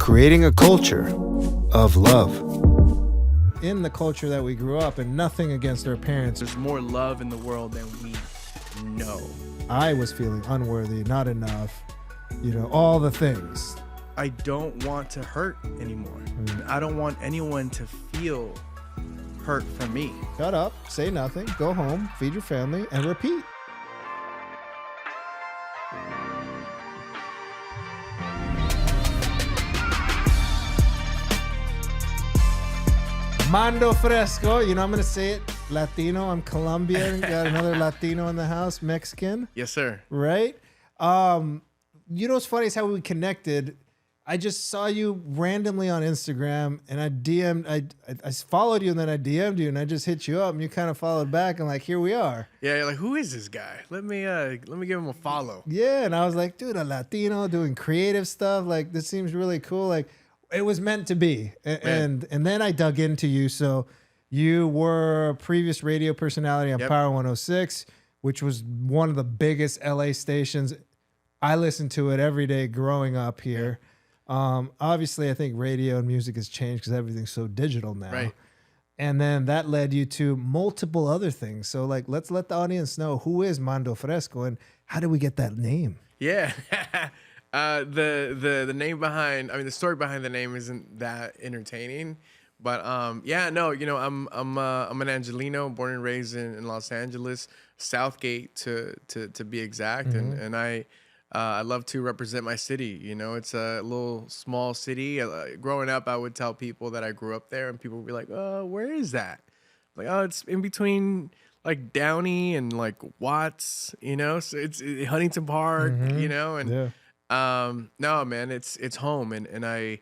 creating a culture of love. In the culture that we grew up in, nothing against our parents. There's more love in the world than we know. I was feeling unworthy, not enough, all the things. I don't want to hurt anymore. I don't want anyone to feel hurt from me. Shut up, say nothing, go home, feed your family, and repeat. Mando Fresko, I'm going to say it, Latino, I'm Colombian, got another Latino in the house, Mexican. Yes, sir. Right? What's funny is how we connected. I just saw you randomly on Instagram and I followed you and then I DM'd you and I just hit you up and you kind of followed back and here we are. Yeah, you're like, who is this guy? Let me give him a follow. Yeah, and I was like, dude, a Latino doing creative stuff, this seems really cool. It was meant to be. And then I dug into you. So you were a previous radio personality on Power 106, which was one of the biggest LA stations. I listened to it every day growing up here. Obviously, I think radio and music has changed because everything's so digital now. Right. And then that led you to multiple other things. So let's let the audience know who is Mando Fresko and how did we get that name? Yeah. The name behind, the story behind the name isn't that entertaining, but I'm an Angelino, born and raised in Los Angeles, Southgate to be exact, and I love to represent my city. It's a little small city. Growing up, I would tell people that I grew up there, and people would be like, "Oh, where is that?" It's in between Downey and Watts, so it's Huntington Park, and. Yeah. No, man, it's home. And I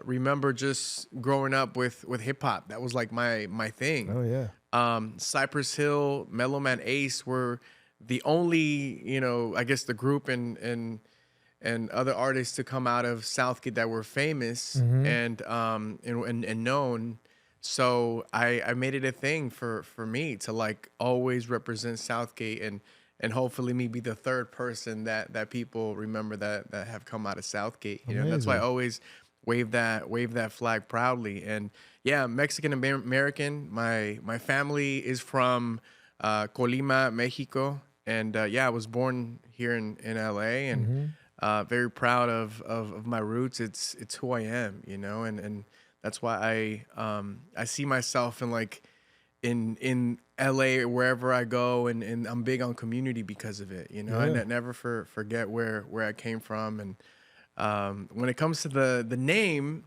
remember just growing up with hip hop. That was my thing. Oh, yeah. Cypress Hill, Mellow Man Ace were the only, I guess the group and other artists to come out of Southgate that were famous and known. So I made it a thing for me to always represent Southgate and hopefully me be the third person that people remember that have come out of Southgate. That's why I always wave that flag proudly. And yeah, Mexican American. My family is from Colima, Mexico, and I was born here in LA, and very proud of my roots. It's who I am, and that's why I see myself in LA, wherever I go, and I'm big on community because of it. I never forget where I came from. And when it comes to the name,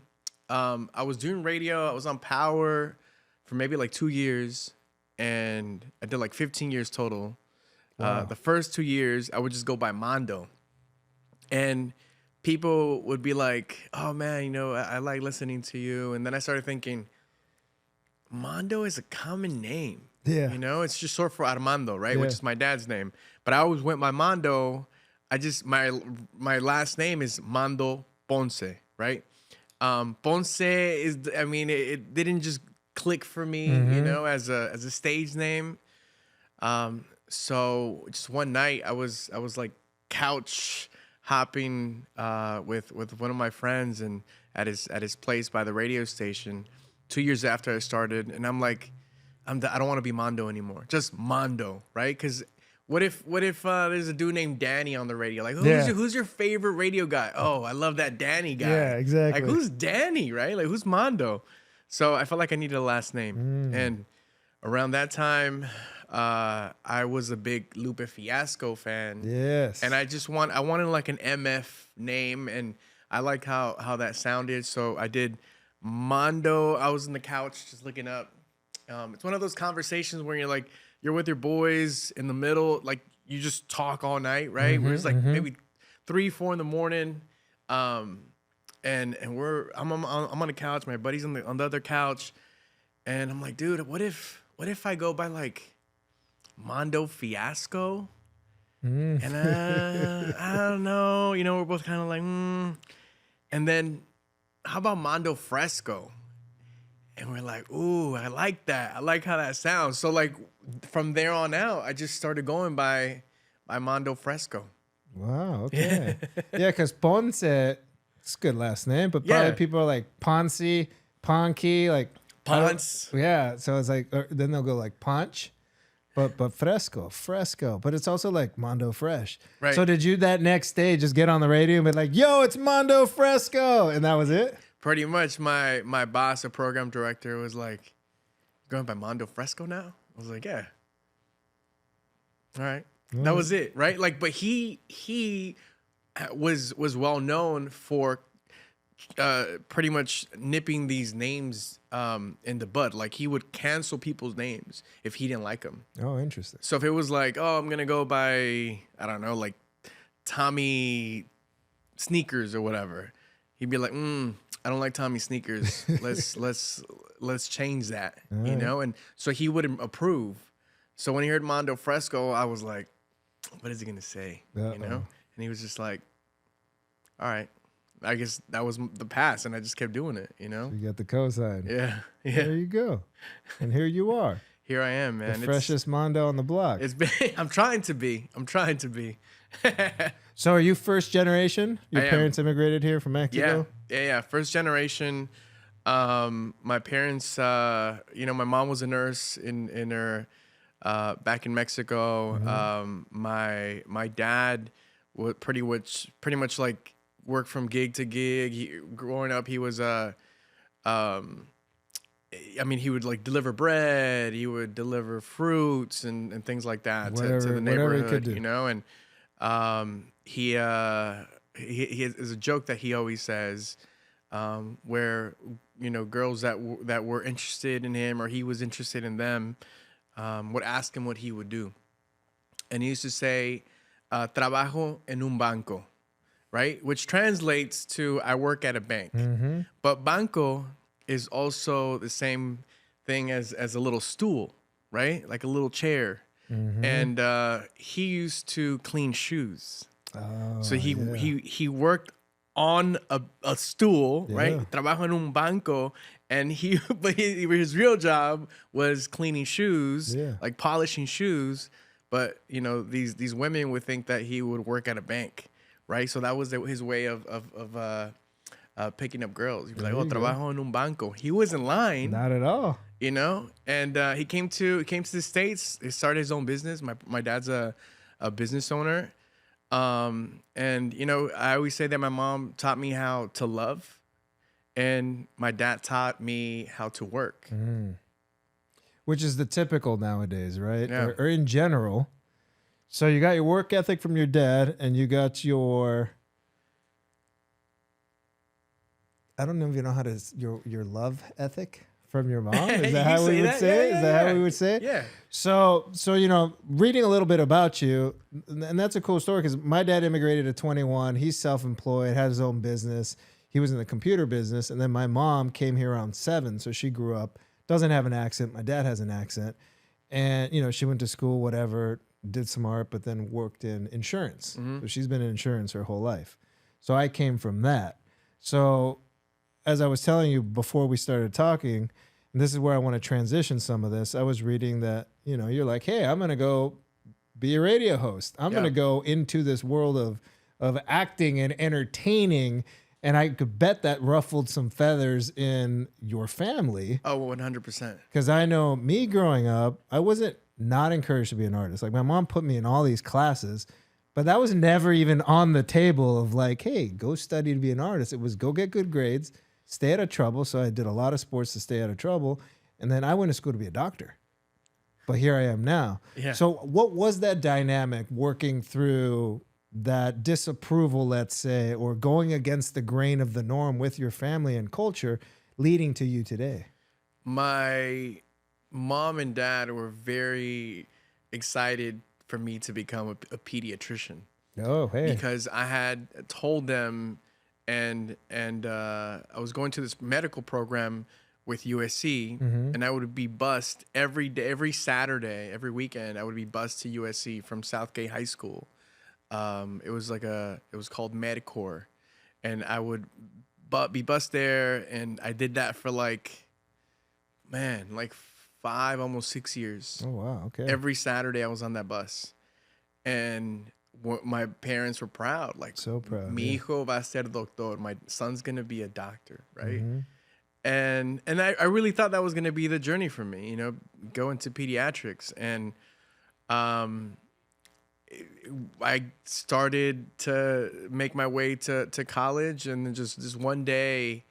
I was doing radio. I was on Power for maybe 2 years, and I did 15 years total. Wow. The first 2 years, I would just go by Mando, and people would be like, "Oh man, I like listening to you." And then I started thinking, Mando is a common name. Yeah. It's just short for Armando, right? Yeah. Which is my dad's name. But I always went by Mando. My last name is Mando Ponce, right? Ponce is, it didn't just click for me, as a stage name. So just one night I was couch hopping with one of my friends and at his place by the radio station 2 years after I started, and I'm like, I don't want to be Mando anymore. Just Mando, right? Because what if there's a dude named Danny on the radio? Who's your favorite radio guy? Oh, I love that Danny guy. Yeah, exactly. Who's Danny, right? Who's Mando? So I felt like I needed a last name. And around that time, I was a big Lupe Fiasco fan. Yes. And I wanted an MF name, and I like how that sounded. So I did Mando. I was in the couch just looking up. It's one of those conversations where you're with your boys in the middle, you just talk all night, right? Where it's maybe 3, 4 in the morning, and I'm on the couch. My buddy's on the other couch, and I'm like, dude, what if I go by Mando Fiasco? And I don't know, we're both kind of and then how about Mando Fresko? And we're like, ooh, I like that. I like how that sounds. So from there on out, I just started going by Mando Fresko. Wow, okay. Yeah, because Ponce It's a good last name, but Yeah. probably people are like Ponce, Ponky, like Ponce. Yeah, so it's like then they'll go like Punch, but Fresco. But it's also like Mando Fresh. Right. So did you that next day just get on the radio and be like, "Yo, it's Mando Fresco," and that was it? Pretty much, my boss, a program director, was like, "Going by Mando Fresko now?" I was like, "Yeah." All right, that was it, right? Like, but he was well known for pretty much nipping these names in the bud. Like, he would cancel people's names if he didn't like them. Oh, interesting. So if it was like, "Oh, I'm gonna go by, I don't know, like Tommy Sneakers or whatever," he'd be like, "I don't like Tommy Sneakers. Let's change that," you know. And so he wouldn't approve. So when he heard Mando Fresco, I was like, "What is he gonna say?" You know. And he was just like, "All right." I guess that was the pass, and I just kept doing it, you know? You got the cosign. Yeah. There you go. And here you are. Here I am, man. The freshest Mondo on the block. It's been, I'm trying to be. So are you first generation? Your I am. parents immigrated here from Mexico? Yeah. First generation. My parents, my mom was a nurse in her, back in Mexico. My dad would pretty much like worked from gig to gig. Growing up, he was he would like deliver bread. He would deliver fruits and things like that to the neighborhood, could do. you know. And he has a joke that he always says, where girls that were interested in him or he was interested in them, would ask him what he would do, and he used to say, "Trabajo en un banco." Right? Which translates to "I work at a bank." But banco is also the same thing as a little stool, right? Like a little chair. And he used to clean shoes. So he worked on a stool, right? Trabajo en un banco. And his real job was cleaning shoes, like polishing shoes. But these women would think that he would work at a bank. Right, so that was his way of picking up girls. He'd be like, "Oh, trabajo en un banco." He wasn't lying, Not at all. And he came to the States. He started his own business. My dad's a business owner, and I always say that my mom taught me how to love, and my dad taught me how to work, Which is the typical nowadays, right? Yeah. Or in general. So you got your work ethic from your dad, and you got your, I don't know if you know how to, your love ethic from your mom. Is that how we would say it? Is that how we would say it? Yeah. So reading a little bit about you, and that's a cool story because my dad immigrated at 21. He's self-employed, had his own business. He was in the computer business, and then my mom came here around 7, so she grew up, doesn't have an accent. My dad has an accent, and she went to school, whatever. Did some art, but then worked in insurance. So she's been in insurance her whole life. So I came from that. So as I was telling you before we started talking, and this is where I want to transition some of this, I was reading that, you're like, "Hey, I'm going to go be a radio host. I'm going to go into this world of acting and entertaining." And I could bet that ruffled some feathers in your family. Oh, 100%. Because I know me growing up, I wasn't not encouraged to be an artist. Like, my mom put me in all these classes, but that was never even on the table of like, "Hey, go study to be an artist." It was go get good grades, stay out of trouble. So I did a lot of sports to stay out of trouble. And then I went to school to be a doctor. But here I am now. Yeah. So what was that dynamic working through that disapproval, let's say, or going against the grain of the norm with your family and culture leading to you today? My mom and dad were very excited for me to become a pediatrician. Oh, hey. Because I had told them, and I was going to this medical program with USC, and I would be bused every day, every Saturday, every weekend. I would be bused to USC from Southgate High School. It was called MedCorps, and I would be bused there, and I did that for like 5, almost 6 years. Oh, wow. Okay. Every Saturday I was on that bus. And my parents were proud. Like, So proud. Mi hijo va a ser doctor. My son's gonna be a doctor, right? And I really thought that was gonna be the journey for me, you know, go into pediatrics. And I started to make my way to college, and then just one day,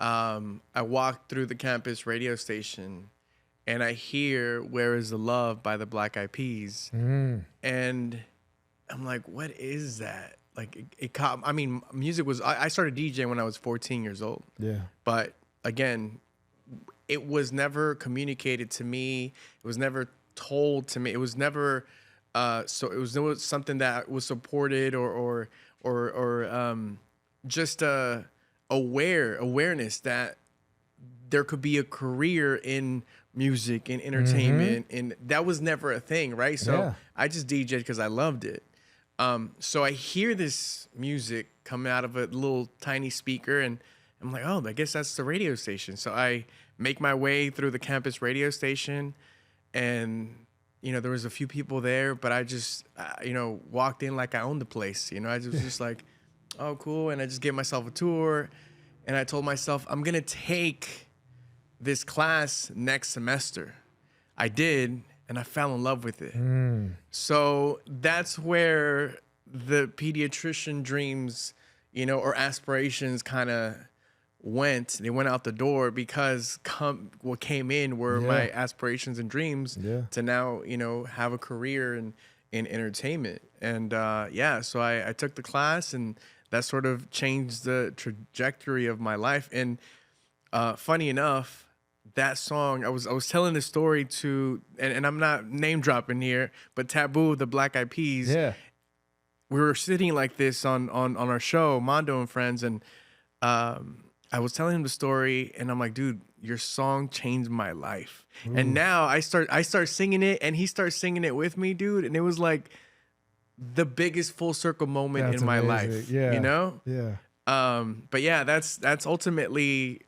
I walked through the campus radio station, and I hear "Where Is the Love" by the Black Eyed Peas, and I'm like, "What is that?" Like, it caught. I mean, music was. I started DJing when I was 14 years old. Yeah. But again, it was never communicated to me. It was never told to me. It was never. So it was never something that was supported or just awareness that there could be a career in music and entertainment, and that was never a thing, right? So I just DJed because I loved it. So I hear this music come out of a little tiny speaker, and I'm like, oh, I guess that's the radio station. So I make my way through the campus radio station, and you know, there was a few people there, but I just, you know, walked in like I owned the place. You know, I was just like, oh, cool. And I just gave myself a tour, and I told myself, I'm going to take this class next semester. I did, and I fell in love with it. So that's where the pediatrician dreams, you know, or aspirations kind of they went out the door, because what came in were my aspirations and dreams to now, you know, have a career in entertainment. And so I took the class, and that sort of changed the trajectory of my life. And funny enough, that song, I was telling this story to, and I'm not name dropping here, but Taboo, the Black Eyed Peas. Yeah. We were sitting like this on our show, Mando and Friends, and I was telling him the story, and I'm like, dude, your song changed my life. Ooh. And now I start singing it, and he starts singing it with me, dude. And it was like the biggest full circle moment in my life. Yeah. You know? Yeah. But yeah, that's ultimately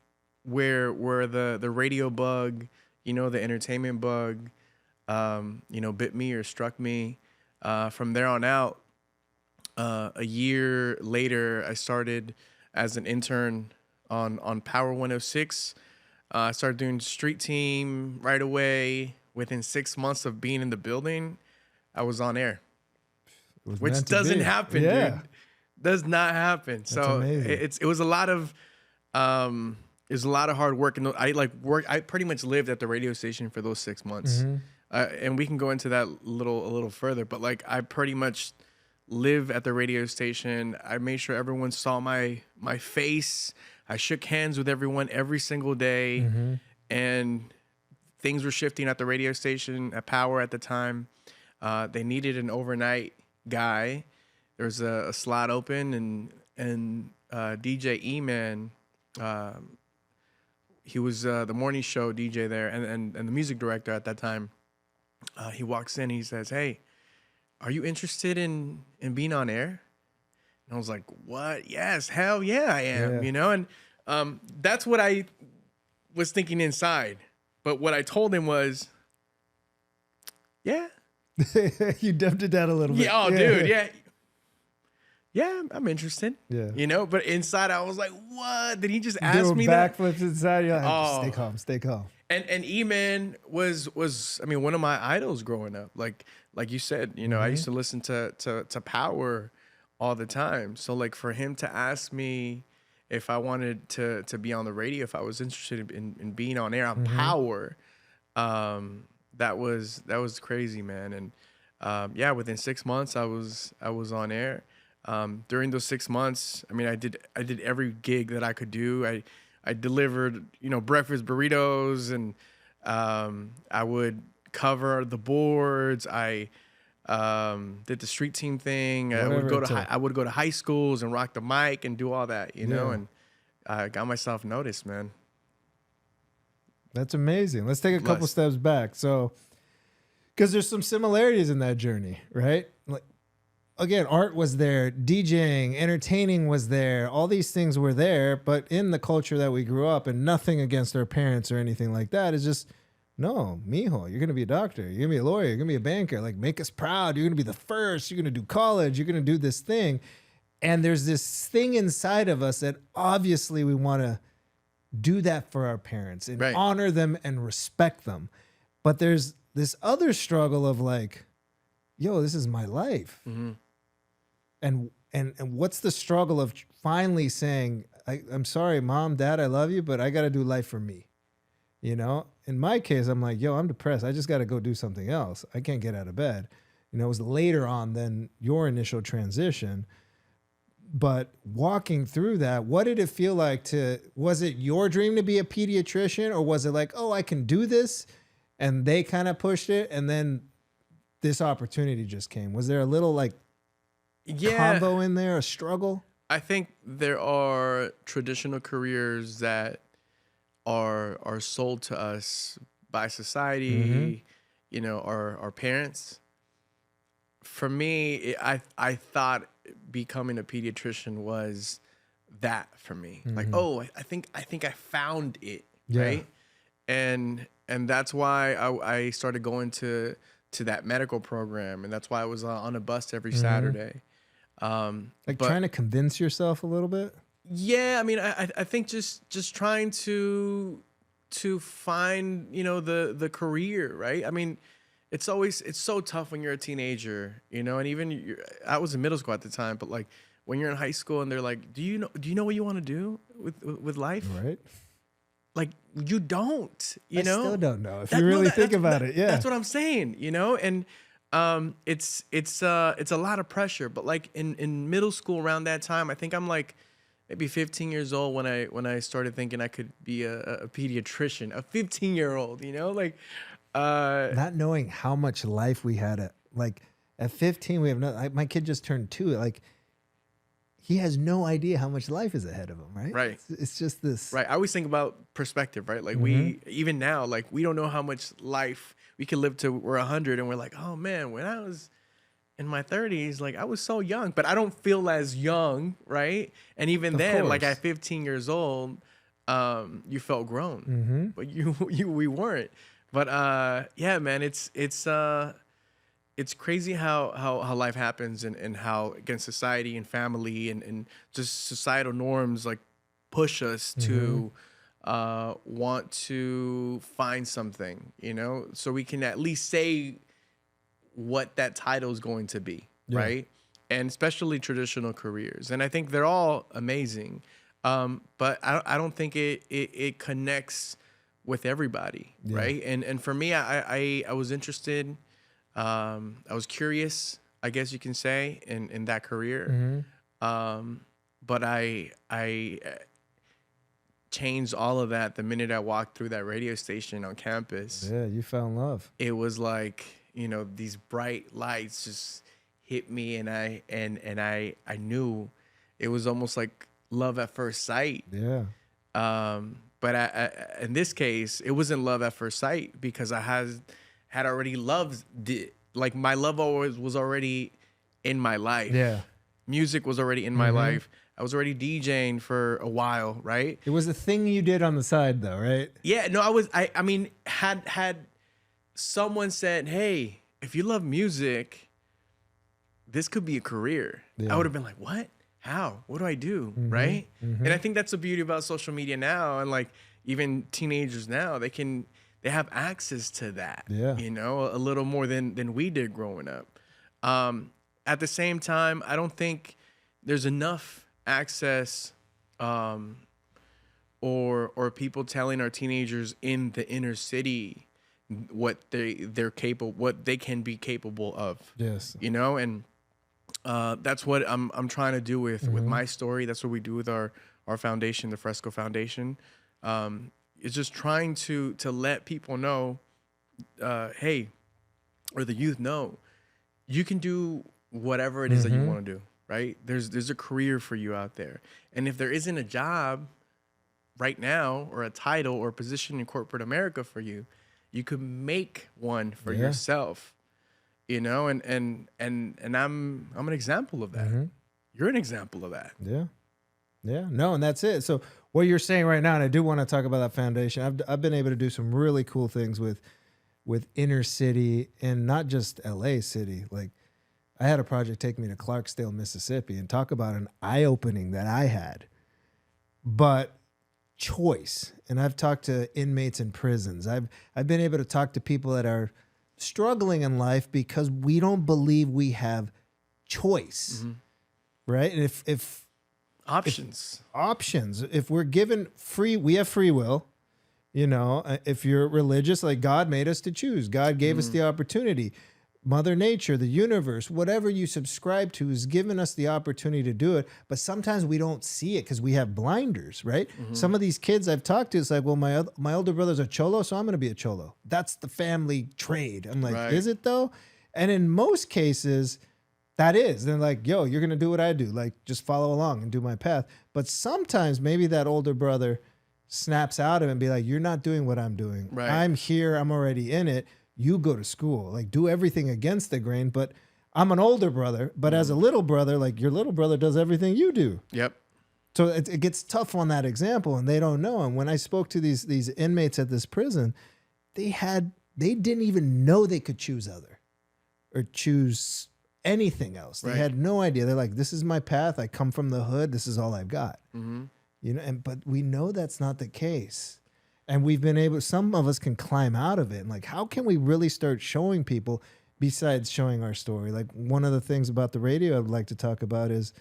where the radio bug, you know, the entertainment bug, you know, bit me or struck me. From there on out, a year later, I started as an intern on Power 106. I started doing street team right away. Within 6 months of being in the building, I was on air, which doesn't happen, dude. Does not happen. That's so amazing. It was a lot of hard work, and I pretty much lived at the radio station for those 6 months, and we can go into that a little further. But like, I pretty much live at the radio station. I made sure everyone saw my face. I shook hands with everyone every single day, and things were shifting at the radio station, at Power at the time. They needed an overnight guy. There was a slot open, and DJ E-Man, he was the morning show DJ there, and the music director at that time. He walks in, he says, "Hey, are you interested in being on air?" And I was like, what? Yes, hell yeah, I am, you know? And that's what I was thinking inside. But what I told him was, yeah. You dumped it down a little bit. Yeah, dude, yeah. Yeah, I'm interested. Yeah. You know, but inside I was like, what? Did he just ask me that? Backflips inside. You're like, stay calm. And E-Man was I mean, one of my idols growing up. Like you said, you know, I used to listen to Power all the time. So like, for him to ask me if I wanted to be on the radio, if I was interested in being on air on Power, that was crazy, man. And within 6 months I was on air. During those 6 months, I mean, I did every gig that I could do. I delivered, you know, breakfast burritos, and I would cover the boards. I did the street team thing. I would go to high schools and rock the mic and do all that, you know, and I got myself noticed, man. That's amazing. Let's take a couple steps back. So, because there's some similarities in that journey, right? Like, again, art was there, DJing, entertaining was there, all these things were there, but in the culture that we grew up, and nothing against our parents or anything like that, it's just No, mijo, you're going to be a doctor. You're going to be a lawyer. You're going to be a banker. Like, make us proud. You're going to be the first. You're going to do college. You're going to do this thing. And there's this thing inside of us that obviously we want to do that for our parents and Right. honor them and respect them. But there's this other struggle of like, yo, this is my life. Mm-hmm. And what's the struggle of finally saying, I'm sorry, mom, dad, I love you, but I got to do life for me. You know, in my case, I'm like, yo, I'm depressed. I just got to go do something else. I can't get out of bed. You know, it was later on than your initial transition. But walking through that, what did it feel like was it your dream to be a pediatrician, or was it like, oh, I can do this? And they kind of pushed it. And then this opportunity just came. Was there a little like combo in there, a struggle? I think there are traditional careers that are sold to us by society, you know, our parents. For me, I thought becoming a pediatrician was that for me. Like, oh, I think I found it, right? And that's why I started going to that medical program, and that's why I was on a bus every Saturday. Like trying to convince yourself a little bit. Yeah, I mean, I think just trying to find, you know, the career, right? I mean, it's so tough when you're a teenager, you know, and even I was in middle school at the time, but like when you're in high school and they're like, do you know what you want to do with life? Right. Like you don't, you know. I still don't know if you really think about it. Yeah, that's what I'm saying, you know, and it's a lot of pressure. But like in middle school around that time, I think I'm like maybe 15 years old when I started thinking I could be a pediatrician, a 15-year-old, you know, like not knowing how much life we had at 15, we have my kid just turned 2. Like he has no idea how much life is ahead of him, right? Right. It's just this. Right. I always think about perspective, right? Like we, even now, like we don't know how much life we can live to we're 100, and we're like, oh man, when I was in my 30s, like I was so young, but I don't feel as young, right? And even then, like at 15 years old, you felt grown, but we weren't. But yeah, man, it's crazy how life happens, and how against society and family and just societal norms like push us to want to find something, you know, so we can at least say what that title is going to be, right? And especially traditional careers, and I think they're all amazing, but I don't think it connects with everybody, right? And for me, I was interested. I was curious, I guess you can say, in that career. But I changed all of that the minute I walked through that radio station on campus. Yeah, you fell in love. It was like, you know, these bright lights just hit me, and I knew it was almost like love at first sight. Yeah. But in this case, it wasn't love at first sight, because I had already loved it. Like my love always was already in my life. Yeah. Music was already in my life. I was already DJing for a while, right? It was a thing you did on the side though, right? Yeah, no, I mean, had someone said, hey, if you love music, this could be a career. I would have been like, what? How? What do I do? Right? And I think that's the beauty about social media now, and like even teenagers now, they have access to that, you know, a little more than we did growing up. At the same time, I don't think there's enough access or people telling our teenagers in the inner city what they can be capable of. Yes. You know, and that's what I'm trying to do with my story. That's what we do with our foundation, the Fresko Foundation. It's just trying to let people know, hey, or the youth know, you can do whatever it is that you want to do, right? There's a career for you out there. And if there isn't a job right now, or a title or a position in corporate America for you, you could make one for yourself, you know? And I'm an example of that. You're an example of that. Yeah. Yeah. No, and that's it. So what you're saying right now, and I do want to talk about that foundation. I've been able to do some really cool things with inner city and not just LA city. Like I had a project take me to Clarksdale, Mississippi, and talk about an eye-opening that I had. But choice. And I've talked to inmates in prisons. I've been able to talk to people that are struggling in life because we don't believe we have choice. Right? And if Options. If we're given we have free will. You know, if you're religious, like God made us to choose. God gave us the opportunity. Mother Nature, the universe, whatever you subscribe to has given us the opportunity to do it. But sometimes we don't see it because we have blinders, right? Some of these kids I've talked to, it's like, well, my older brother's a cholo, so I'm going to be a cholo. That's the family trade. I'm like, is it though? And in most cases, that is. They're like, yo, you're going to do what I do. Like, just follow along and do my path. But sometimes maybe that older brother snaps out of it and be like, you're not doing what I'm doing. Right. I'm here. I'm already in it. You go to school, like do everything against the grain. But I'm an older brother, but as a little brother, like your little brother does everything you do. Yep. So it gets tough on that example, and they don't know. And when I spoke to these inmates at this prison, they didn't even know they could choose other or choose anything else. They had no idea. They're like, this is my path. I come from the hood. This is all I've got. You know, but we know that's not the case. And we've been able, some of us can climb out of it. And like, how can we really start showing people besides showing our story? Like one of the things about the radio I'd like to talk about is,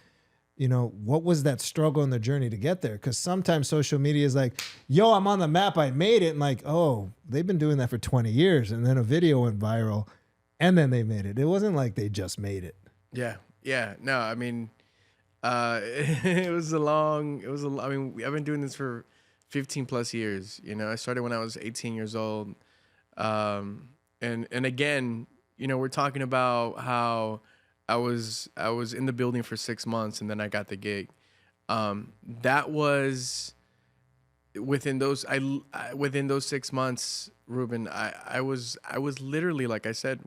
you know, what was that struggle in the journey to get there? Because sometimes social media is like, yo, I'm on the map. I made it. And like, oh, they've been doing that for 20 years. And then a video went viral and then they made it. It wasn't like they just made it. Yeah. Yeah. No, I mean, I've been doing this for 15 plus years. You know, I started when I was 18 years old. And again, you know, we're talking about how I was in the building for 6 months and then I got the gig. That was within those 6 months, Ruben, I was literally, like I said,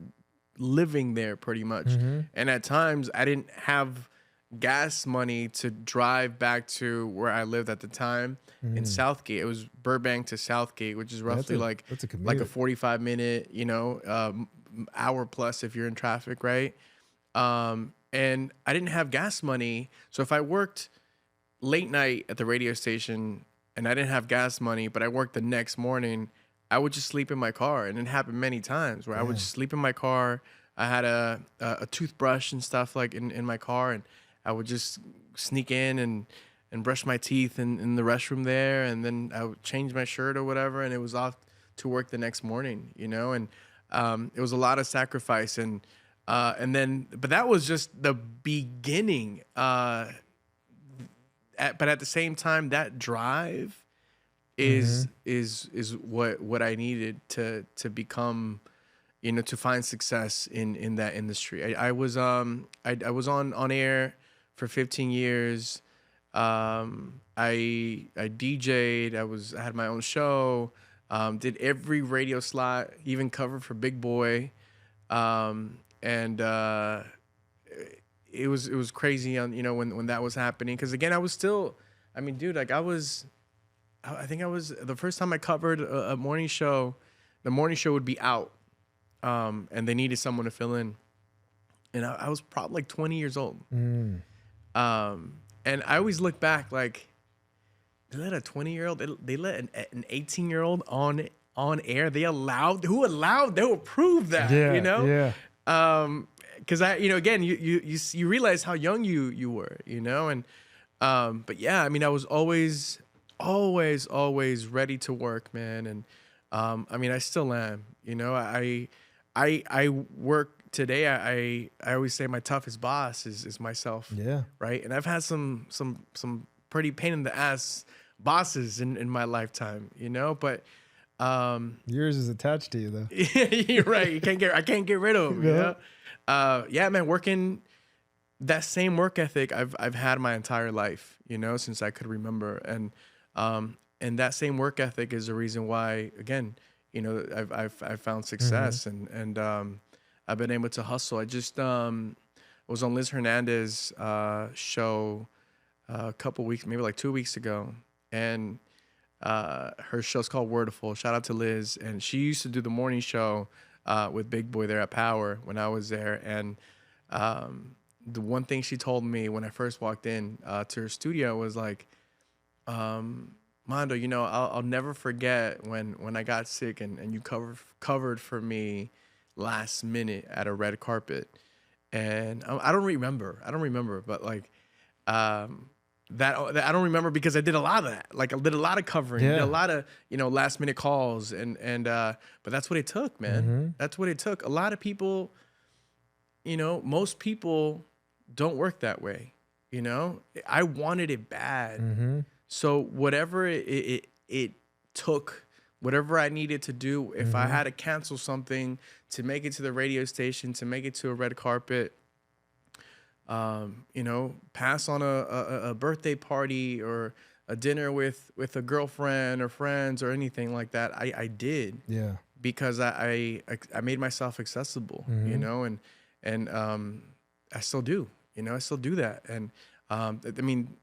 living there pretty much. And at times I didn't have gas money to drive back to where I lived at the time in Southgate. It was Burbank to Southgate, which is roughly like a 45-minute, you know, hour plus if you're in traffic, right? And I didn't have gas money. So if I worked late night at the radio station and I didn't have gas money, but I worked the next morning, I would just sleep in my car. And it happened many times where I would just sleep in my car. I had a toothbrush and stuff like in my car, and I would just sneak in and brush my teeth in the restroom there, and then I would change my shirt or whatever, and it was off to work the next morning, you know. And it was a lot of sacrifice, but that was just the beginning. But at the same time, that drive is what I needed to become, you know, to find success in that industry. I was on air for 15 years. I DJ'd. I had my own show. Did every radio slot, even covered for Big Boy. It was crazy on, you know, when that was happening. Cause again, I was still, I mean, dude, like I think I was the first time I covered a morning show, the morning show would be out. And they needed someone to fill in. And I was probably like 20 years old. And I always look back like, they let a 20-year-old, they let an 18-year-old on air. Who approved that, you know? Yeah. Cause you know, again, you realize how young you were, you know? And, but yeah, I mean, I was always ready to work, man. And, I mean, I still am, you know, I work today. I always say my toughest boss is myself. Yeah. Right. And I've had some pretty pain in the ass bosses in my lifetime, you know, but, yours is attached to you though. You're right. I can't get rid of them. You know? Yeah, man, working that same work ethic I've had my entire life, you know, since I could remember. And that same work ethic is the reason why, again, you know, I've found success and I've been able to hustle. I just was on Liz Hernandez show a couple weeks, maybe like 2 weeks ago, and her show's called Wordful. Shout out to Liz, and she used to do the morning show with Big Boy there at Power when I was there. And the one thing she told me when I first walked in to her studio was like, Mando, you know, I'll never forget when I got sick and you covered for me last minute at a red carpet. And I don't remember, but like that I don't remember because I did a lot of that. Like I did a lot of covering, did a lot of, you know, last minute calls and but that's what it took, man. That's what it took. A lot of people, you know, most people don't work that way. You know, I wanted it bad. So whatever it took, whatever I needed to do, if I had to cancel something to make it to the radio station, to make it to a red carpet, you know, pass on a birthday party or a dinner with a girlfriend or friends or anything like that, I did. Yeah. Because I made myself accessible, you know, and I still do, you know, I still do that. And I mean,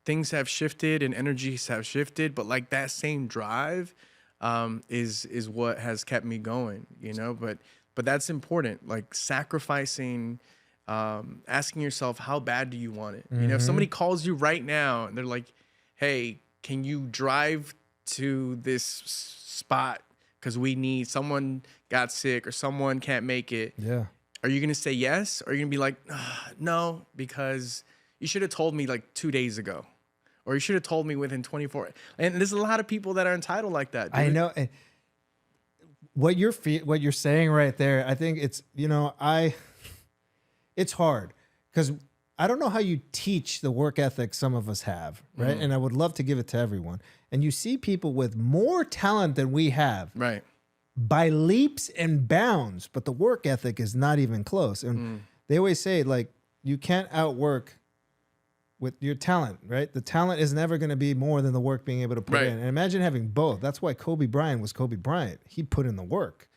things have shifted and energies have shifted, but like that same drive is what has kept me going, you know. But that's important, like sacrificing, asking yourself, how bad do you want it? You know, if somebody calls you right now and they're like, hey, can you drive to this spot because we need, someone got sick or someone can't make it. Yeah. Are you going to say yes? Or are you going to be like, no, because you should have told me like 2 days ago, or you should have told me within 24. And there's a lot of people that are entitled like that, dude. I know. And what you're saying right there, I think it's, you know, it's hard because I don't know how you teach the work ethic some of us have, right? And I would love to give it to everyone. And you see people with more talent than we have, right, by leaps and bounds, but the work ethic is not even close. And they always say, like, you can't outwork with your talent, right? The talent is never going to be more than the work being able to put in. And imagine having both. That's why Kobe Bryant was Kobe Bryant. He put in the work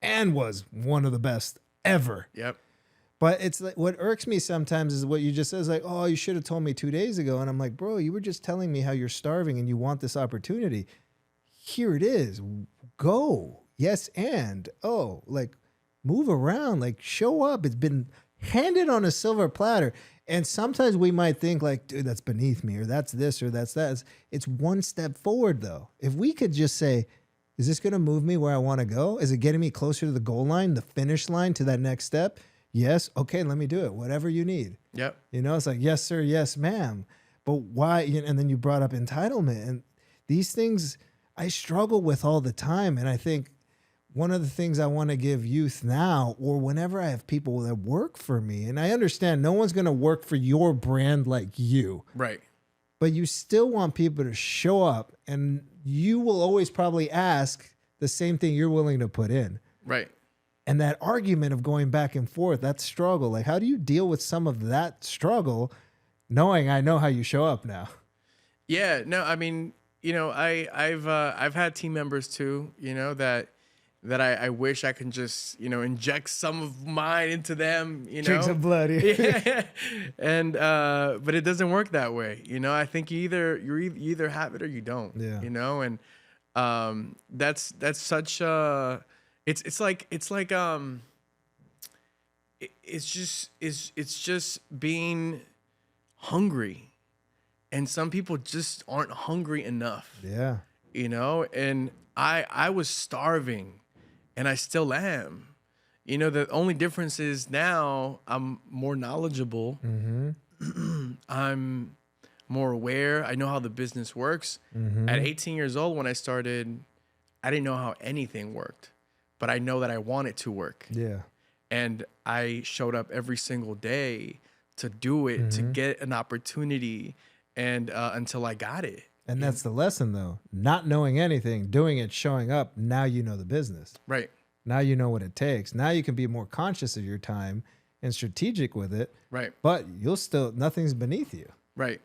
and was one of the best ever. Yep. But it's like, what irks me sometimes is what you just said, is like, oh, you should have told me 2 days ago. And I'm like, bro, you were just telling me how you're starving and you want this opportunity. Here it is. Go. Yes. And like, move around, like, show up. It's been handed on a silver platter. And sometimes we might think like, dude, that's beneath me, or that's this, or that's that. It's one step forward, though. If we could just say, is this going to move me where I want to go? Is it getting me closer to the goal line, the finish line, to that next step? Yes. Okay, let me do it. Whatever you need. Yep. You know, it's like, yes, sir. Yes, ma'am. But why? And then you brought up entitlement. And these things I struggle with all the time. And I think one of the things I want to give youth now, or whenever I have people that work for me, and I understand no one's going to work for your brand like you. Right. But you still want people to show up, and you will always probably ask the same thing you're willing to put in. Right. And that argument of going back and forth, that struggle, like, how do you deal with some of that struggle, knowing I know how you show up now? Yeah, no, I mean, you know, I've had team members too, you know, that I wish I can just, you know, inject some of mine into them, you know. Drink some blood. Yeah. And but it doesn't work that way, you know. I think you either have it or you don't. Yeah. You know, and that's such a it's just being hungry. And some people just aren't hungry enough. Yeah. You know, and I was starving, and I still am. You know, the only difference is now I'm more knowledgeable. I'm more aware. I know how the business works. At 18 years old, when I started, I didn't know how anything worked, but I know that I want it to work. Yeah. And I showed up every single day to do it, to get an opportunity, and until I got it. And that's the lesson, though. Not knowing anything, doing it, showing up. Now you know the business. Right. Now you know what it takes. Now you can be more conscious of your time and strategic with it. Right. But you'll still, nothing's beneath you. Right.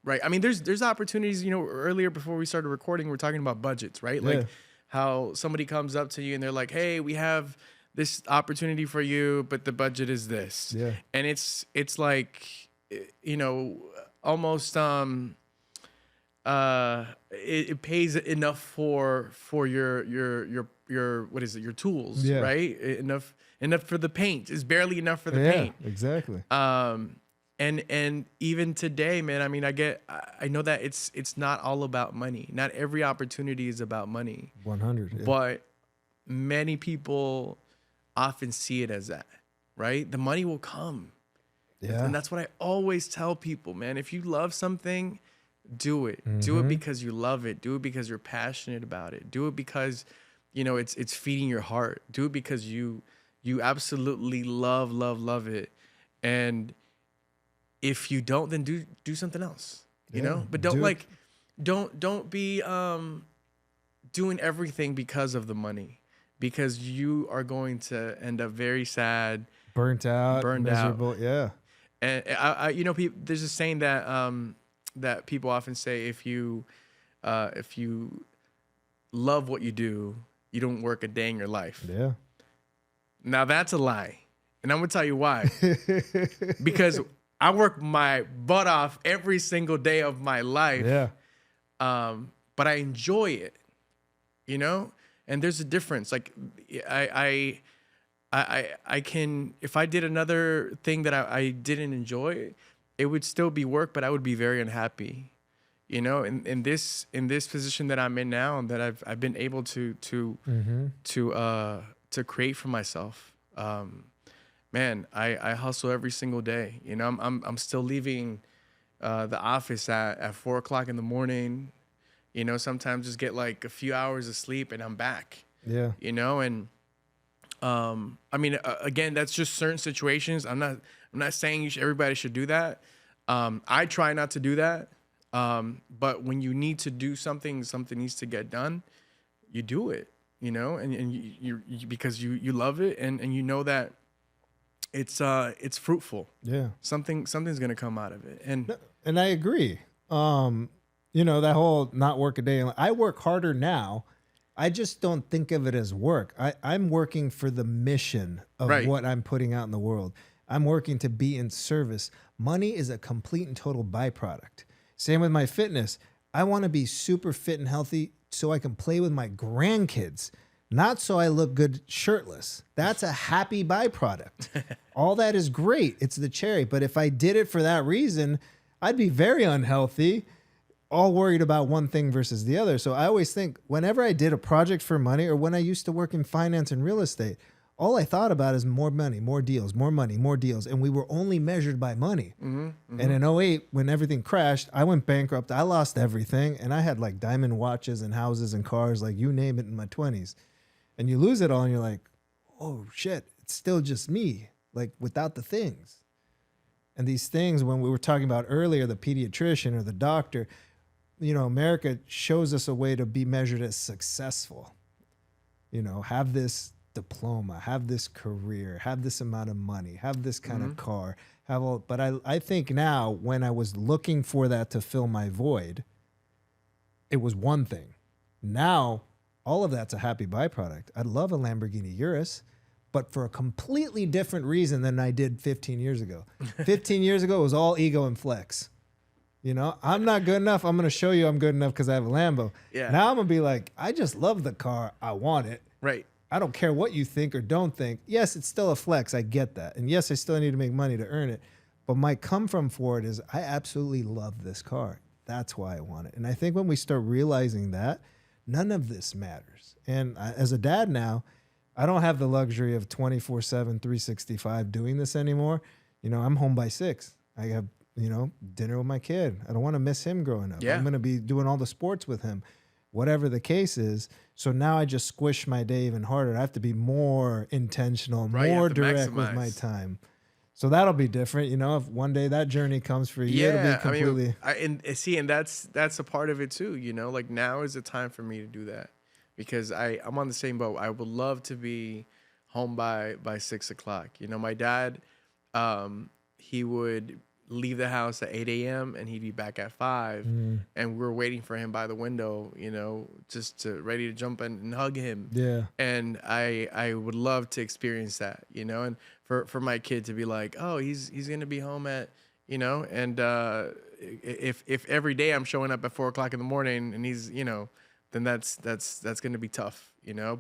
Right. I mean, there's opportunities, you know, earlier before we started recording, we're talking about budgets, right? Like how somebody comes up to you and they're like, hey, we have this opportunity for you, but the budget is this. Yeah. And it's like, you know, almost, it pays enough for your what is it, your tools, Yeah. right? Enough for the paint. It's barely enough for the Yeah, paint. exactly. And even today, man, I mean, I know that it's not all about money. Not every opportunity is about money, 100. Yeah. but many people often see it as that, right? The money will come. Yeah. And that's what I always tell people, man. If you love something, do it. Do it because you love it. Do it because you're passionate about it. Do it because, it's feeding your heart. Do it because you absolutely love it. And if you don't, then do something else. But don't be doing everything because of the money, because you are going to end up very sad, burned out, miserable. Yeah. And there's a saying that that people often say: if you love what you do, you don't work a day in your life. Yeah. Now that's a lie, and I'm gonna tell you why. Because I work my butt off every single day of my life. Yeah. But I enjoy it, and there's a difference. Like I can, if I did another thing that I didn't enjoy, it would still be work, but I would be very unhappy. In this position that I'm in now, and that I've been able to create for myself. Man, I hustle every single day. I'm still leaving the office at 4:00 in the morning. Sometimes just get like a few hours of sleep and I'm back. Yeah. And I mean, again, that's just certain situations. I'm not saying everybody should do that. I try not to do that. But when you need to do something needs to get done, you do it. And you because you love it, and you know that it's fruitful. Yeah. Something's gonna come out of it. And I agree. That whole not work a day. I work harder now. I just don't think of it as work. I'm working for the mission of what I'm putting out in the world. I'm working to be in service. Money is a complete and total byproduct. Same with my fitness. I want to be super fit and healthy so I can play with my grandkids, not so I look good shirtless. That's a happy byproduct. All that is great. It's the cherry. But if I did it for that reason, I'd be very unhealthy, all worried about one thing versus the other. So I always think whenever I did a project for money, or when I used to work in finance and real estate, all I thought about is more money, more deals, more money, more deals. And we were only measured by money. And in 08, when everything crashed, I went bankrupt. I lost everything. And I had like diamond watches and houses and cars, like you name it, in my 20s. And you lose it all and you're like, oh shit, it's still just me, like without the things. And these things, when we were talking about earlier, the pediatrician or the doctor, America shows us a way to be measured as successful. Have this diploma, have this career, have this amount of money, have this kind of car, have all. But I think now, when I was looking for that to fill my void, it was one thing. Now, all of that's a happy byproduct. I'd love a Lamborghini Urus, but for a completely different reason than I did 15 years ago. 15 years ago, it was all ego and flex. I'm not good enough. I'm going to show you I'm good enough because I have a Lambo. Yeah. Now I'm going to be like, I just love the car. I want it. Right. I don't care what you think or don't think. Yes, it's still a flex. I get that. And yes, I still need to make money to earn it. But my come from for it is I absolutely love this car. That's why I want it. And I think when we start realizing that, none of this matters. And as a dad now, I don't have the luxury of 24/7, 365 doing this anymore. I'm home by 6. I have, dinner with my kid. I don't want to miss him growing up. Yeah. I'm going to be doing all the sports with him, whatever the case is. So now I just squish my day even harder. I have to be more intentional, more direct with my time. So that'll be different. If one day that journey comes for you, it'll be completely. And that's a part of it too. Like now is the time for me to do that, because I'm on the same boat. I would love to be home by 6 o'clock. My dad, he would leave the house at 8 a.m. and he'd be back at 5. And we're waiting for him by the window, just ready to jump in and hug him. Yeah. And I would love to experience that, and for my kid to be like, oh, he's going to be home at, and if every day I'm showing up at 4:00 in the morning and he's, then that's going to be tough,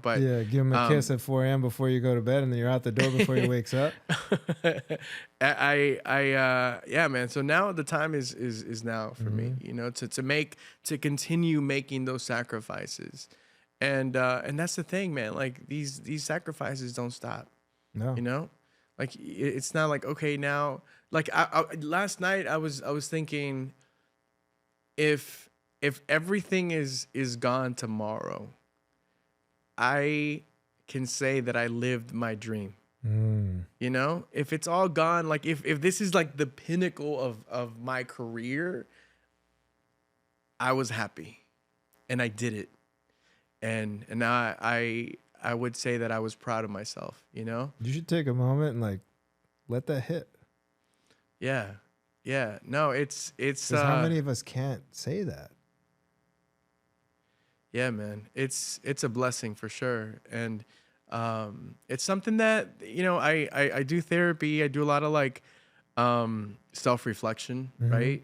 but Yeah, give him a kiss at 4 a.m. before you go to bed, and then you're out the door before he wakes up. Yeah, man. So now the time is now for me, to continue making those sacrifices. And that's the thing, man. Like these sacrifices don't stop. No. Like it's not like, okay, now, like I last night I was thinking, if everything is gone tomorrow, I can say that I lived my dream. If it's all gone, like if this is like the pinnacle of my career, I was happy and I did it. And now I would say that I was proud of myself, You should take a moment and like let that hit. Yeah. No, it's how many of us can't say that? Yeah, man. It's a blessing for sure. And it's something that, I do therapy. I do a lot of like self-reflection, right?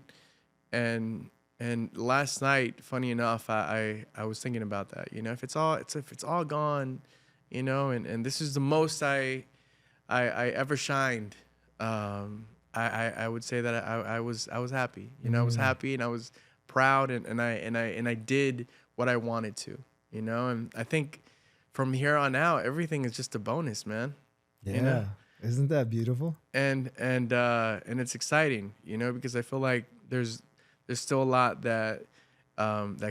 And last night, funny enough, I was thinking about that. If it's all gone, and this is the most I ever shined. I would say that I was happy. I was happy and I was proud, and I did what I wanted to. And I think from here on out, everything is just a bonus, man. Yeah. Isn't that beautiful? And it's exciting, because I feel like there's still a lot that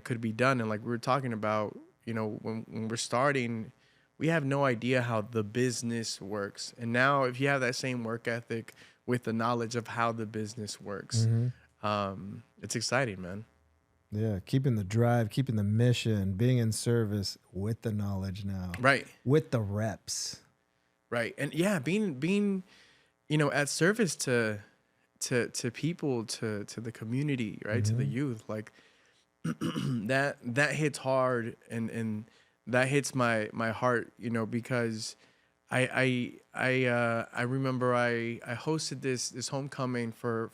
could be done. And like we were talking about, when we're starting, we have no idea how the business works. And now if you have that same work ethic with the knowledge of how the business works, it's exciting, man. Yeah, keeping the drive, keeping the mission, being in service with the knowledge now. Right. With the reps. Right. And yeah, being at service to people, to the community, right? To the youth, like that hits hard, and that hits my heart, because I remember I hosted this homecoming for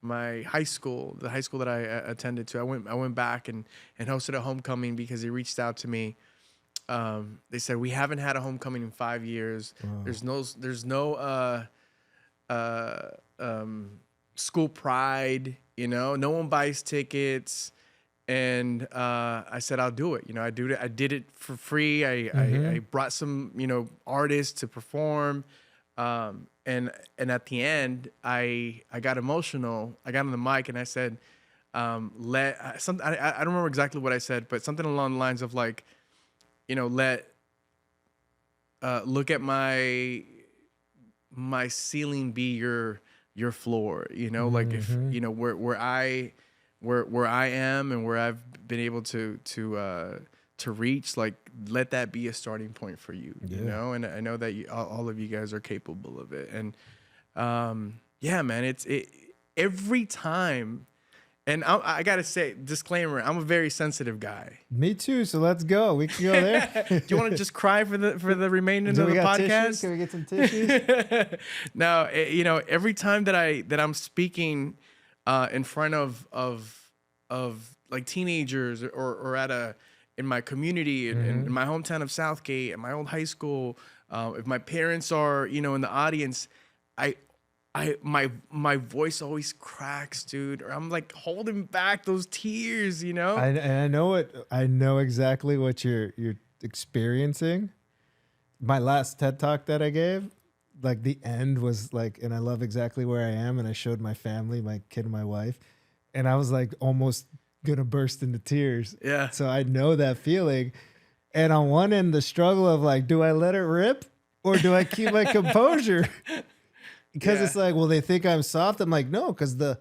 my high school, the high school that I attended to. I went back and hosted a homecoming because they reached out to me. They said, we haven't had a homecoming in 5 years. Wow. There's no school pride, no one buys tickets. And I said, I'll do it. I did it for free. I brought some, artists to perform. And at the end, I got emotional. I got on the mic and I said, I don't remember exactly what I said, but something along the lines of like, look at my ceiling be your floor, like if, where I am and where I've been able to reach, like let that be a starting point for you, and I know that all of you guys are capable of it. And yeah, man, it's every time. And I gotta say, disclaimer, I'm a very sensitive guy. Me too. So let's go. We can go there. Do you want to just cry for the remainder of the podcast? Tissues? Can we get some tissues? No, every time that I'm speaking in front of like teenagers or in my community, in my hometown of Southgate, at my old high school, if my parents are in the audience, my voice always cracks, dude, or I'm like holding back those tears, I know exactly what you're experiencing. My last TED talk that I gave, like the end was like, and I love exactly where I am, and I showed my family, my kid and my wife, and I was like almost gonna burst into tears. Yeah. So I know that feeling. And on one end, the struggle of like, do I let it rip or do I keep my composure? Because it's like, well, they think I'm soft. I'm like, no, because the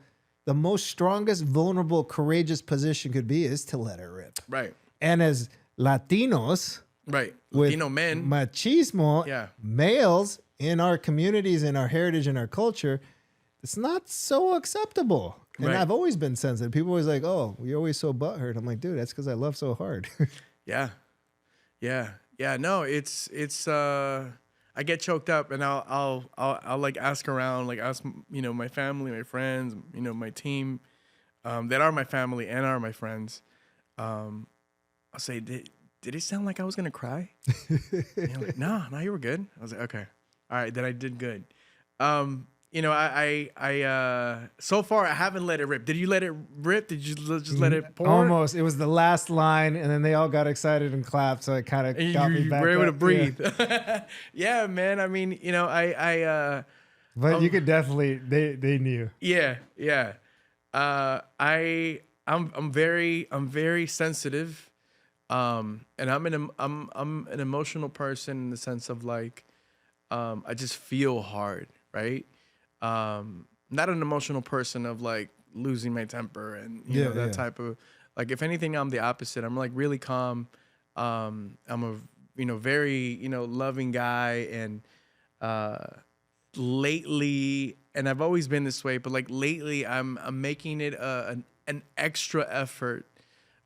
most strongest, vulnerable, courageous position could be is to let it rip. Right. And as Latinos, right, Latino men, machismo, males in our communities, in our heritage, in our culture, it's not so acceptable. And I've always been sensitive. People always like, oh, you're always so butthurt. I'm like, dude, that's because I love so hard. Yeah. No, it's I get choked up, and I'll like ask around, like ask my family, my friends, my team, that are my family and are my friends. I'll say, did it sound like I was gonna cry? And you're like, no, you were good. I was like, okay, all right, then I did good. I so far I haven't let it rip. Did you let it rip? Did you just let it pour? Almost. It was the last line, and then they all got excited and clapped, so it kind of got me back. You were able to up. breathe. Yeah, man. I mean, But you could definitely. They knew. Yeah. I'm very sensitive. And I'm an emotional person in the sense of like, I just feel hard, right? Not an emotional person of like losing my temper and that type of, like, if anything, I'm the opposite. I'm like really calm. I'm a very loving guy, and lately, and I've always been this way, but like lately I'm making it an extra effort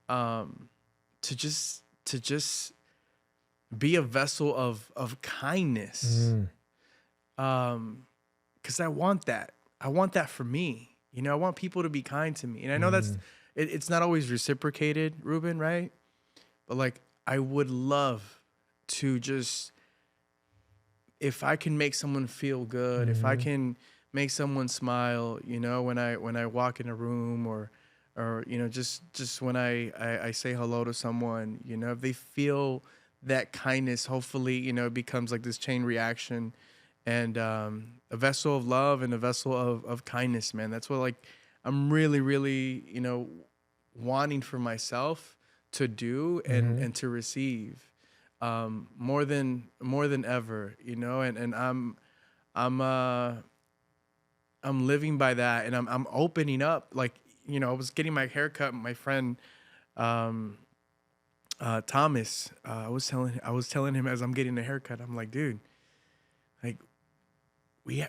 to just be a vessel of kindness. Because I want that. I want that for me. I want people to be kind to me. And I know it's not always reciprocated, Ruben, right? But like, I would love to just, if I can make someone feel good, if I can make someone smile, when I walk in a room or just when I say hello to someone, if they feel that kindness, hopefully, it becomes like this chain reaction, and a vessel of love and a vessel of kindness, man. That's what like I'm really, really, wanting for myself to do and to receive, more than ever, and I'm living by that, and I'm opening up. Like, I was getting my haircut, my friend, Thomas, I was telling him as I'm getting the haircut, I'm like, dude, like, we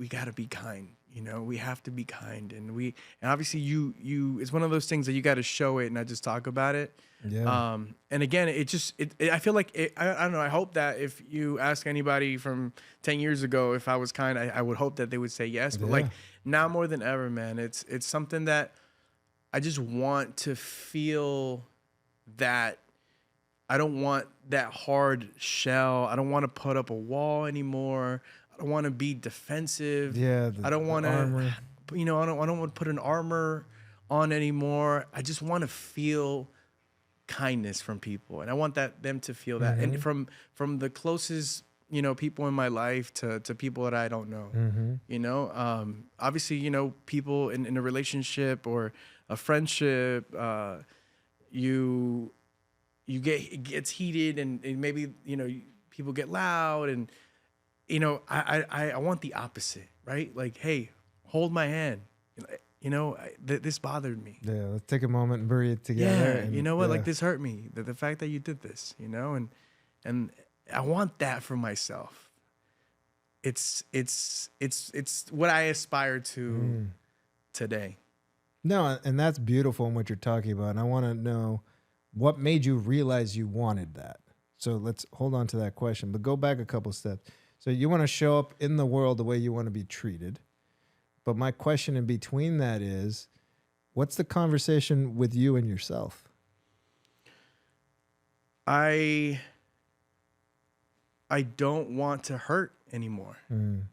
gotta be kind, we have to be kind, and obviously you it's one of those things that you got to show it and not just talk about it. Yeah. And again, I feel like I don't know. I hope that if you ask anybody from 10 years ago if I was kind, I would hope that they would say yes. But like now more than ever, man, it's something that I just want to feel, that I don't want that hard shell. I don't want to put up a wall anymore. I don't want to be defensive. Yeah. I don't want to, armor. I don't want to put an armor on anymore. I just want to feel kindness from people, and I want them to feel that, and from the closest people in my life to people that I don't know. Obviously, people in a relationship or a friendship, it gets heated, and maybe people get loud, and I want the opposite, right? Like, hey, hold my hand. This bothered me. Yeah, let's take a moment and breathe together. Yeah, you know what? Like, this hurt me. The fact that you did this, and I want that for myself. It's what I aspire to today. No, and that's beautiful in what you're talking about. And I want to know what made you realize you wanted that. So let's hold on to that question, but go back a couple steps. So you want to show up in the world the way you want to be treated. But my question in between that is, what's the conversation with you and yourself? I don't want to hurt anymore, and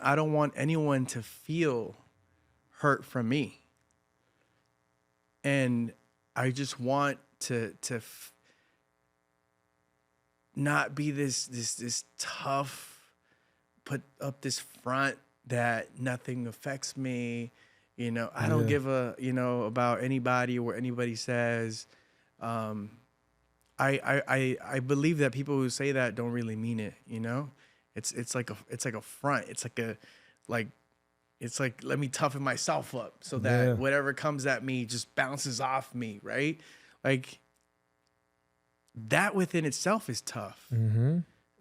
I don't want anyone to feel hurt from me. And I just want to not be this tough, put up this front that nothing affects me. I don't give a, about anybody or what anybody says. I believe that people who say that don't really mean it. It's like a front. It's like, let me toughen myself up so that whatever comes at me just bounces off me. Right. Like, that within itself is tough.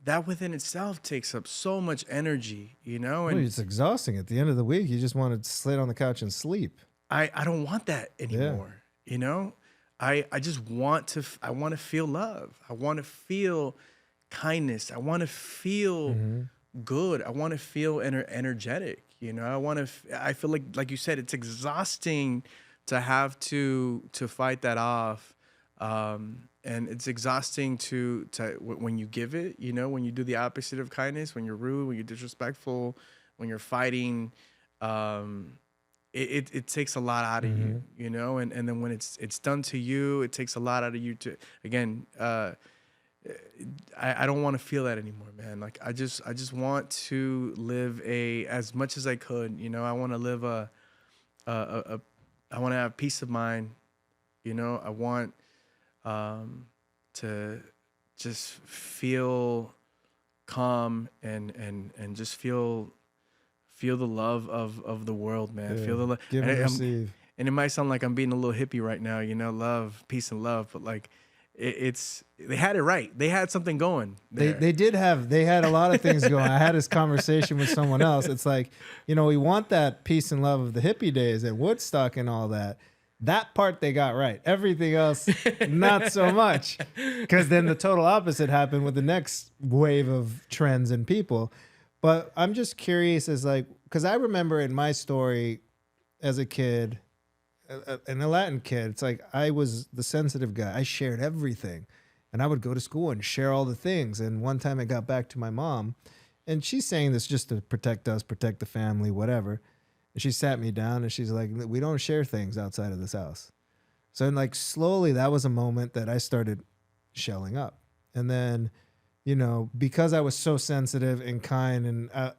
That within itself takes up so much energy, and it's exhausting. At the end of the week, you just want to sit on the couch and sleep. I don't want that anymore. I just want to feel love. I want to feel kindness. I want to feel good. I want to feel energetic. You know, I feel like you said, it's exhausting to have to fight that off. And it's exhausting to when you give it, you know, when you do the opposite of kindness, when you're rude, when you're disrespectful, when you're fighting, it takes a lot out of you, you know, and then when it's done to you, it takes a lot out of you to, again, I don't want to feel that anymore, man. Like I just want to live as much as I could, you know. I want to live I want to have peace of mind, you know. I want to just feel calm and just feel the love of the world, man. Yeah. Feel the love. Give and receive. And it might sound like I'm being a little hippie right now, you know, love, peace and love, but like they had it right. They had something going there. They had a lot of things going. I had this conversation with someone else. It's like, you know, we want that peace and love of the hippie days at Woodstock and all that. That part they got right. Everything else, not so much. Because then the total opposite happened with the next wave of trends and people. But I'm just curious as like, because I remember in my story as a kid, and a Latin kid, it's like I was the sensitive guy. I shared everything. And I would go to school and share all the things. And one time I got back to my mom, and she's saying this just to protect us, protect the family, whatever. And she sat me down and she's like, we don't share things outside of this house. So like slowly that was a moment that I started shelling up. And then, you know, because I was so sensitive and kind and,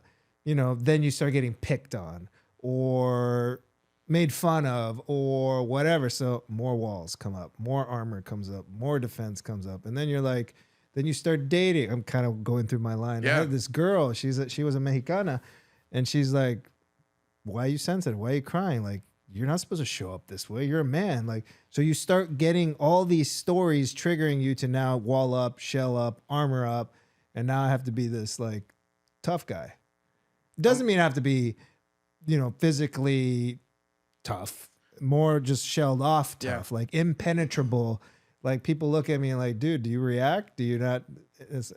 you know, then you start getting picked on or made fun of or whatever. So more walls come up, more armor comes up, more defense comes up. And then you're like, then you start dating. I'm kind of going through my line. Yeah. I had this girl, she was a Mexicana, and she's like, why are you sensitive? Why are you crying? Like, you're not supposed to show up this way. You're a man. Like, so you start getting all these stories triggering you to now wall up, shell up, armor up. And now I have to be this like tough guy. Doesn't mean I have to be, you know, physically tough, more just shelled off tough, like impenetrable. Like people look at me and like, dude, do you react? Do you not?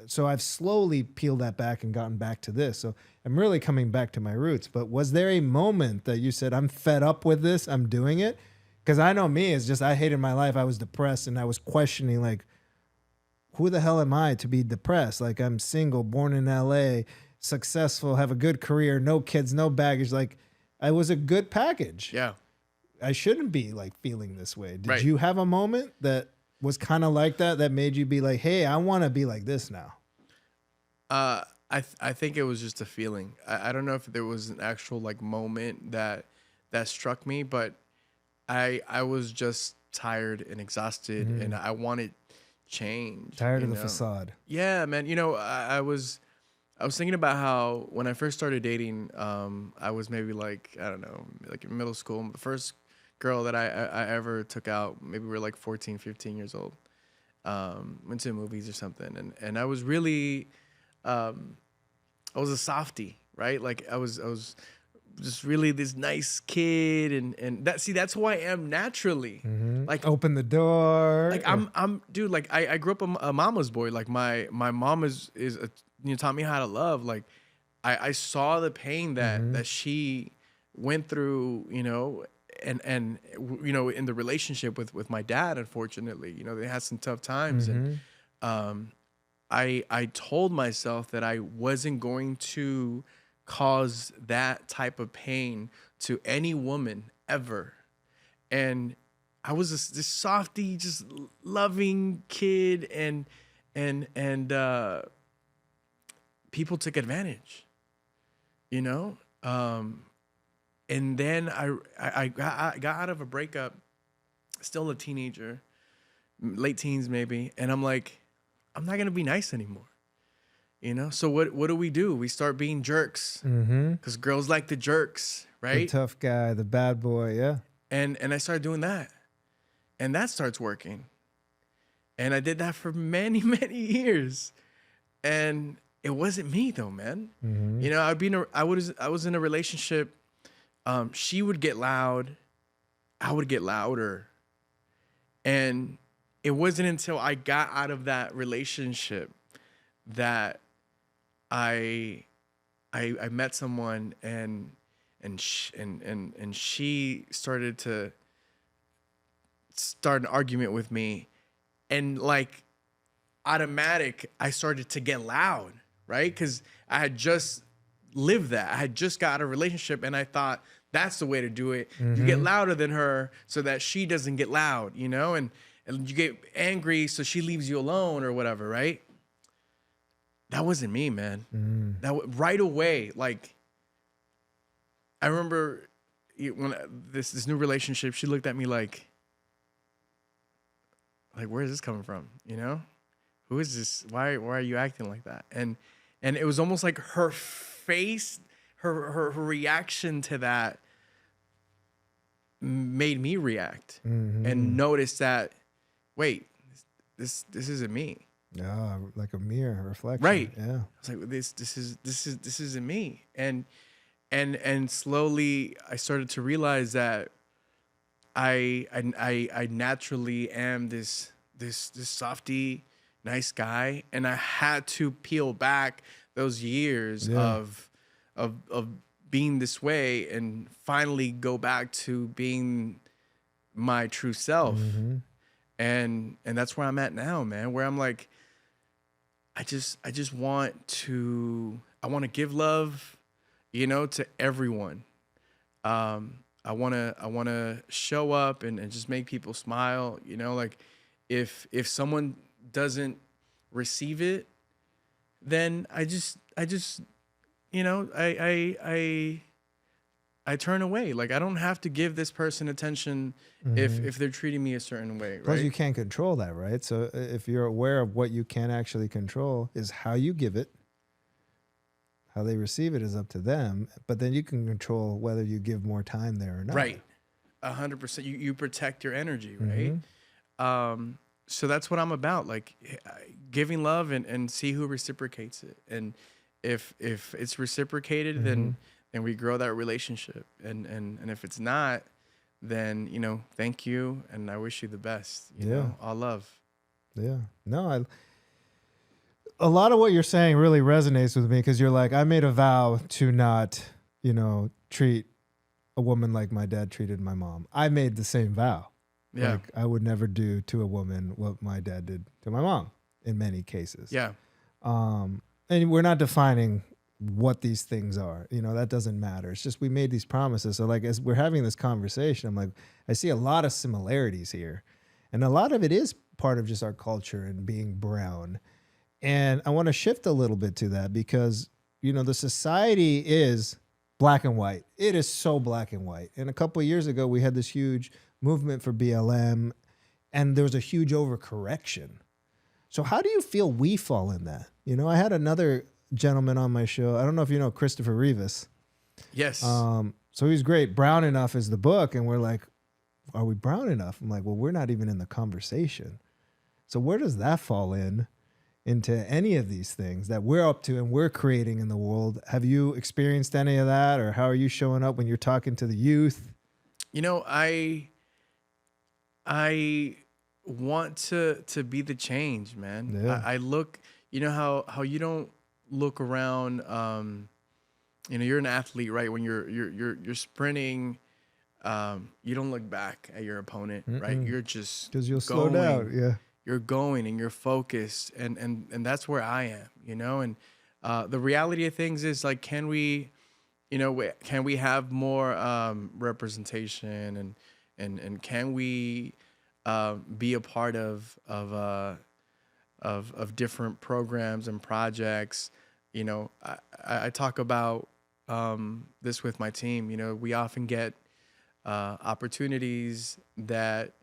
So I've slowly peeled that back and gotten back to this. So I'm really coming back to my roots. But was there a moment that you said, I'm fed up with this, I'm doing it? Because I know me, it's just I hated my life. I was depressed and I was questioning like, who the hell am I to be depressed? Like I'm single, born in LA, successful, have a good career, no kids, no baggage. Like I was a good package. Yeah. I shouldn't be like feeling this way. Did Right. you have a moment that was kind of like that made you be like, hey, I want to be like this now? I think it was just a feeling. I don't know if there was an actual like moment that struck me, but I was just tired and exhausted and I wanted change. Tired of the facade. Yeah, man. You know, I was thinking about how when I first started dating, I was maybe like, I don't know, like in middle school. The first girl that I ever took out, maybe we were like 14, 15 years old. Went to movies or something. And I was really, I was a softie, right? Like I was just really this nice kid. And that's who I am naturally. Like Open the door. like I'm dude, like I grew up a mama's boy. Like my mom is taught me how to love. Like I saw the pain that she went through, you know, and you know, in the relationship with my dad, unfortunately, you know, they had some tough times. And I told myself that I wasn't going to cause that type of pain to any woman ever. And I was this softy, just loving kid, and people took advantage, you know? And then I got out of a breakup, still a teenager, late teens maybe, and I'm like, I'm not gonna be nice anymore, you know? So what do? We start being jerks, because girls like the jerks, right? The tough guy, the bad boy, yeah. And I started doing that, and that starts working. And I did that for many, many years, and it wasn't me though, man. You know, I was in a relationship. She would get loud, I would get louder, and it wasn't until I got out of that relationship that I met someone and she started to start an argument with me, and like automatic, I started to get loud, right? Because I had just lived that. I had just got out of a relationship, and I thought that's the way to do it. You get louder than her so that she doesn't get loud, you know, and you get angry so she leaves you alone or whatever, right? That wasn't me, man. Right away, like I remember when this new relationship, she looked at me like where is this coming from? You know, who is this? Why are you acting like that? And it was almost like her face, her reaction to that made me react and notice that, wait, this isn't me. Yeah, like a mirror reflection. Right. Yeah. I was like, this isn't me. And slowly I started to realize that I naturally am this softy, nice guy, and I had to peel back those years of being this way and finally go back to being my true self. And that's where I'm at now, man, where I'm like, I just want to give love, you know, to everyone. I want to show up and just make people smile, you know, like if someone doesn't receive it, then I just you know, I turn away. Like I don't have to give this person attention if they're treating me a certain way, right? Plus you can't control that, right? So if you're aware of what you can actually control is how you give it. How they receive it is up to them, but then you can control whether you give more time there or not. Right. 100%. You protect your energy, right? So that's what I'm about, like giving love and see who reciprocates it. And if it's reciprocated, then we grow that relationship. And if it's not, then, you know, thank you. And I wish you the best, you know, all love. Yeah. No, a lot of what you're saying really resonates with me because you're like, I made a vow to not, you know, treat a woman like my dad treated my mom. I made the same vow. Yeah. Like I would never do to a woman what my dad did to my mom in many cases. Yeah. And we're not defining what these things are. You know, that doesn't matter. It's just we made these promises. So like as we're having this conversation, I'm like, I see a lot of similarities here. And a lot of it is part of just our culture and being brown. And I want to shift a little bit to that because, you know, the society is black and white. It is so black and white. And a couple of years ago, we had this huge movement for BLM, and there was a huge overcorrection. So how do you feel we fall in that? You know, I had another gentleman on my show. I don't know if you know Christopher Rivas. Yes. So he's great. Brown Enough is the book. And we're like, are we brown enough? I'm like, well, we're not even in the conversation. So where does that fall into any of these things that we're up to and we're creating in the world? Have you experienced any of that, or how are you showing up when you're talking to the youth? You know, I want to be the change, man. Yeah. I look, you know how you don't look around. You know, you're an athlete, right? When you're sprinting, you don't look back at your opponent, right? You're just because you'll slow down. Yeah. You're going and you're focused, and that's where I am, you know. And the reality of things is like, can we have more representation, and can we be a part of different programs and projects? You know, I talk about this with my team. You know, we often get opportunities that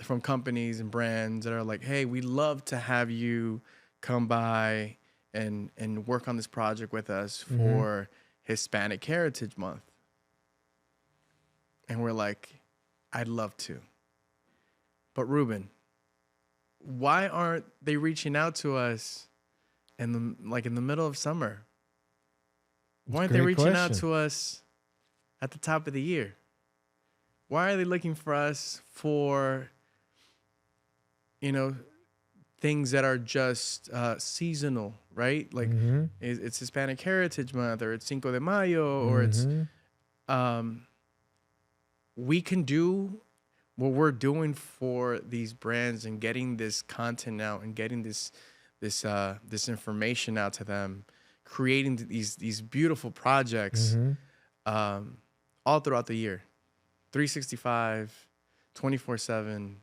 from companies and brands that are like, hey, we'd love to have you come by and work on this project with us for Hispanic Heritage Month. And we're like, I'd love to. But Ruben, why aren't they reaching out to us in the middle of summer? Why aren't they reaching out to us at the top of the year? Why are they looking for us for, you know, things that are just seasonal, right? Like it's Hispanic Heritage Month, or it's Cinco de Mayo, or it's we can do what we're doing for these brands and getting this content out and getting this information out to them, creating these beautiful projects all throughout the year, 365, 24/7.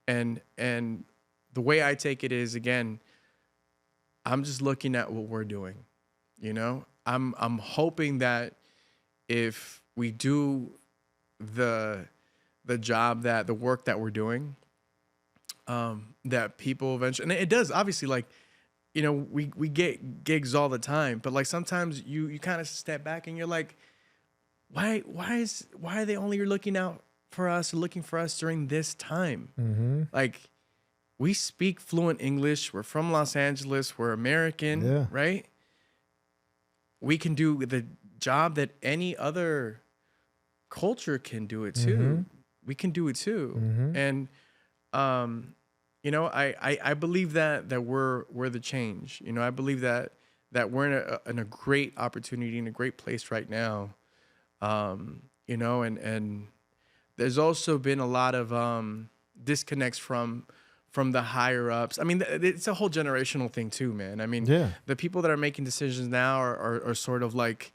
And the way I take it is, again, I'm just looking at what we're doing. You know, I'm hoping that if we do the job, that the work that we're doing, that people eventually, and it does, obviously, like, you know, we get gigs all the time, but like sometimes you kind of step back and you're like, why are they only looking for us during this time? Like, we speak fluent English. We're from Los Angeles. We're American, right? We can do the job that any other culture can do it too. We can do it too. And, you know, I believe that we're the change. You know, I believe that we're in a great opportunity, in a great place right now. You know, and there's also been a lot of disconnects from the higher ups. I mean, it's a whole generational thing too, man. I mean, the people that are making decisions now are sort of like,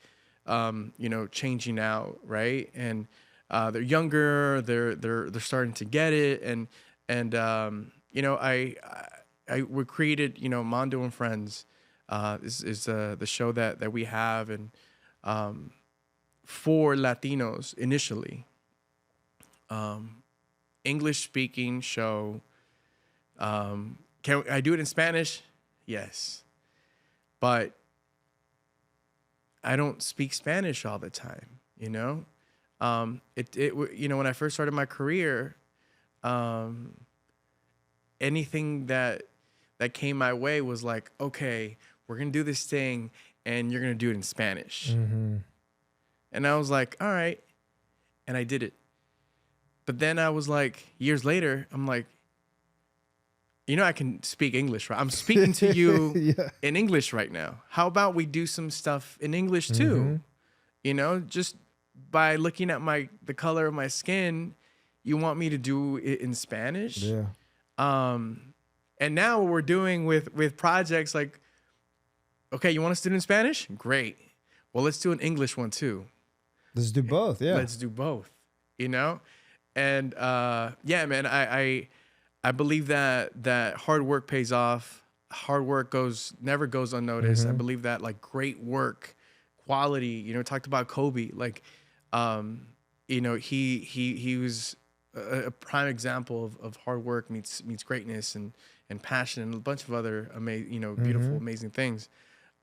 you know, changing out, right? And they're younger, they're starting to get it, and you know, we created, you know, Mando and Friends. This is the show that we have, and for Latinos initially, English speaking show. Can I do it in Spanish? Yes, but I don't speak Spanish all the time. You know, you know, when I first started my career, anything that came my way was like, okay, we're gonna do this thing, and you're gonna do it in Spanish. And I was like, all right, and I did it. But then I was like, years later, I'm like, you know, I can speak English, right? I'm speaking to you in English right now. How about we do some stuff in English too? You know, just by looking at the color of my skin, you want me to do it in Spanish? And now what we're doing with projects like, okay, you want us to do it in Spanish? Great. Well, let's do an English one too. Let's do both. Yeah. Let's do both, you know? And yeah, man, I believe that hard work pays off. Hard work never goes unnoticed. I believe that, like, great work, quality, you know, talked about Kobe, like, you know, he was a prime example of hard work meets greatness and passion and a bunch of other amazing, you know, beautiful, amazing things.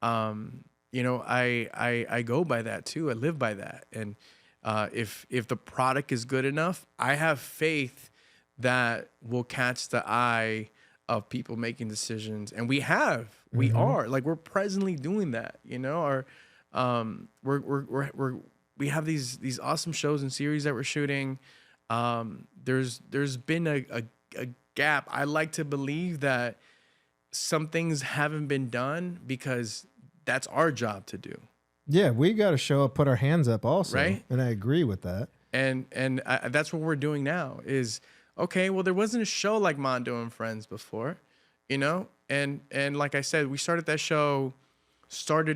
You know, I go by that too. I live by that. And if the product is good enough, I have faith that will catch the eye of people making decisions. And we are like, we're presently doing that, you know. We have these awesome shows and series that we're shooting. There's been a gap. I like to believe that some things haven't been done because that's our job to do. Yeah, we got to show up, put our hands up also. Right. And I agree with that. And that's what we're doing now is, okay, well, there wasn't a show like Mando and Friends before, you know? And like I said, we started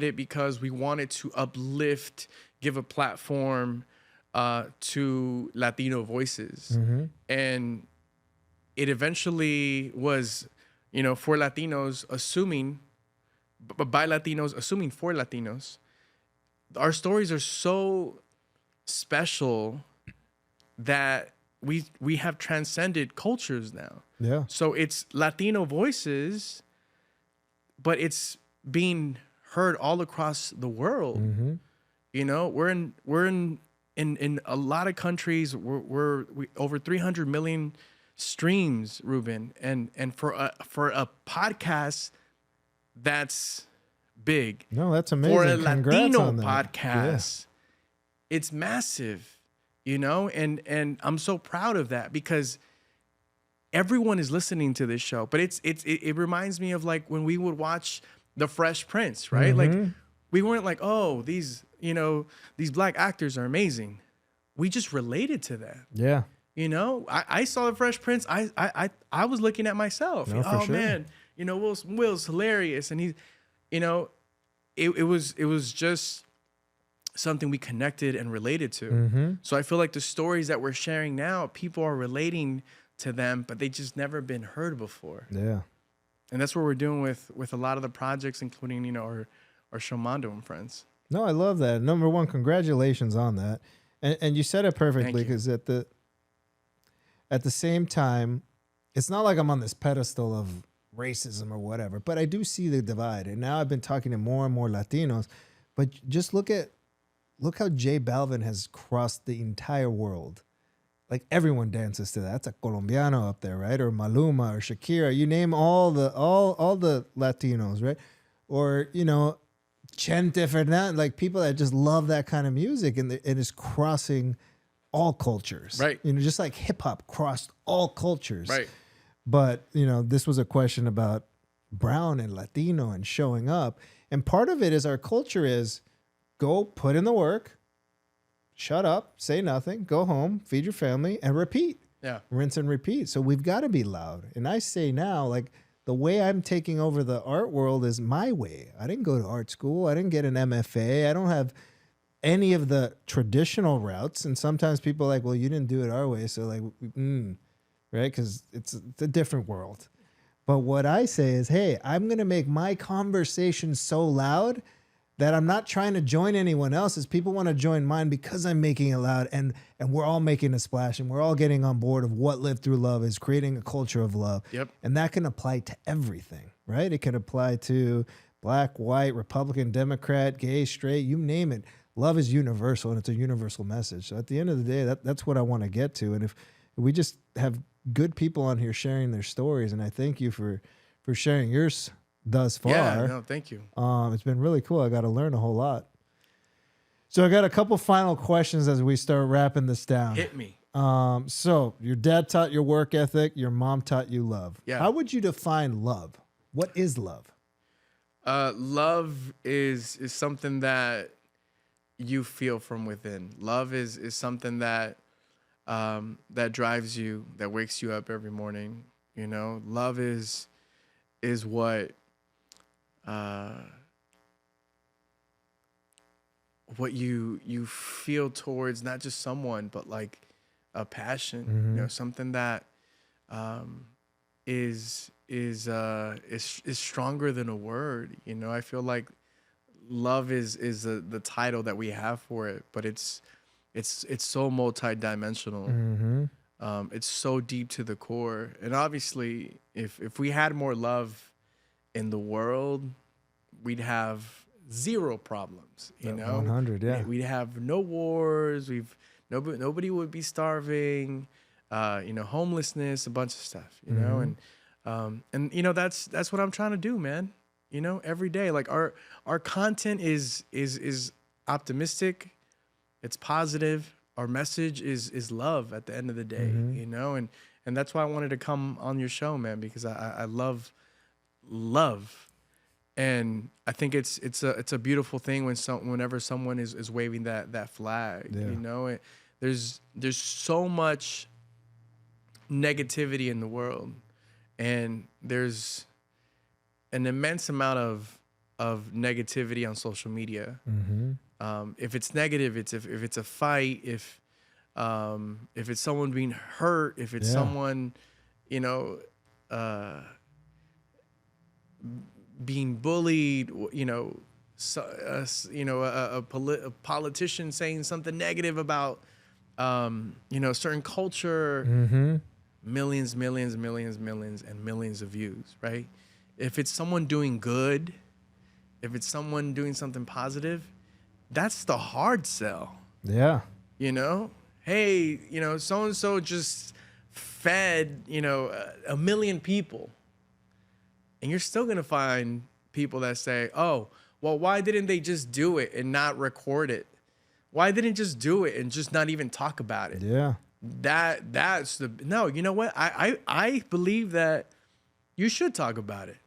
it because we wanted to uplift, give a platform to Latino voices. And it eventually was, you know, for Latinos by Latinos assuming for Latinos. Our stories are so special that we have transcended cultures now. Yeah. So it's Latino voices, but it's being heard all across the world. You know, we're in a lot of countries. We over 300 million streams, Ruben, and for a podcast, that's big. No, that's amazing. For a Congrats Latino on that. podcast, it's massive, you know, and I'm so proud of that because everyone is listening to this show, but it reminds me of like when we would watch The Fresh Prince, right? Like we weren't like, oh, these Black actors are amazing. We just related to them. Yeah. You know, I saw The Fresh Prince. I was looking at myself. No, for sure. Man, you know, Will's hilarious, and he's, you know, it was just something we connected and related to. So I feel like the stories that we're sharing now, people are relating to them, but they just never been heard before. Yeah. And that's what we're doing with a lot of the projects, including, you know, our show Mando and Friends. No, I love that. Number one, congratulations on that. And you said it perfectly, because at the same time, it's not like I'm on this pedestal of racism or whatever, but I do see the divide. And now I've been talking to more and more Latinos, but just look how J Balvin has crossed the entire world. Like everyone dances to that. That's a Colombiano up there, right? Or Maluma or Shakira. You name all the Latinos, right? Or, you know, Chente Fernandez, like people that just love that kind of music, and it is crossing all cultures. Right. You know, just like hip hop crossed all cultures. Right. But, you know, this was a question about brown and Latino and showing up. And part of it is our culture is go put in the work, shut up, say nothing, go home, feed your family, and repeat. Yeah. Rinse and repeat. So we've got to be loud. And I say now, like, the way I'm taking over the art world is my way. I didn't go to art school. I didn't get an MFA. I don't have any of the traditional routes. And sometimes people are like, well, you didn't do it our way. So like, right? Because it's a different world. But what I say is, hey, I'm going to make my conversation so loud that I'm not trying to join anyone else's. People want to join mine because I'm making it loud, and we're all making a splash, and we're all getting on board of what Live Through Love is, creating a culture of love. Yep. And that can apply to everything, right? It can apply to black, white, Republican, Democrat, gay, straight, you name it. Love is universal, and it's a universal message. So at the end of the day, that's what I want to get to. And if we just have good people on here sharing their stories, and I thank you for sharing yours thus far. Yeah, no, thank you. It's been really cool. I got to learn a whole lot. So I got a couple final questions as we start wrapping this down. Hit me. So your dad taught you work ethic. Your mom taught you love. Yeah. How would you define love? What is love? Love is something that you feel from within. Love is something that that drives you, that wakes you up every morning. You know, love is what you feel towards not just someone, but like a passion. You know, something that is stronger than a word. You know, I feel like love is the title that we have for it, but it's so multidimensional. It's so deep to the core. And obviously, if we had more love in the world, we'd have zero problems. You know, 100, yeah. We'd have no wars. Nobody would be starving. You know, homelessness, a bunch of stuff. You know, and you know that's what I'm trying to do, man. You know, every day, like our content is optimistic. It's positive. Our message is love at the end of the day, you know, and that's why I wanted to come on your show, man, because I love love, and I think it's a beautiful thing whenever someone is waving that flag, you know. There's so much negativity in the world, and there's an immense amount of negativity on social media. If it's negative, if it's a fight, if it's someone being hurt, if it's someone, you know, being bullied, you know, a politician saying something negative about, you know, a certain culture, millions and millions of views, right? If it's someone doing good, if it's someone doing something positive, that's the hard sell. Yeah. You know, hey, you know, so-and-so just fed, you know, 1 million people. And you're still going to find people that say, oh, well, why didn't they just do it and not record it? Why didn't just do it and just not even talk about it? Yeah. that's the no. You know what? I believe that you should talk about it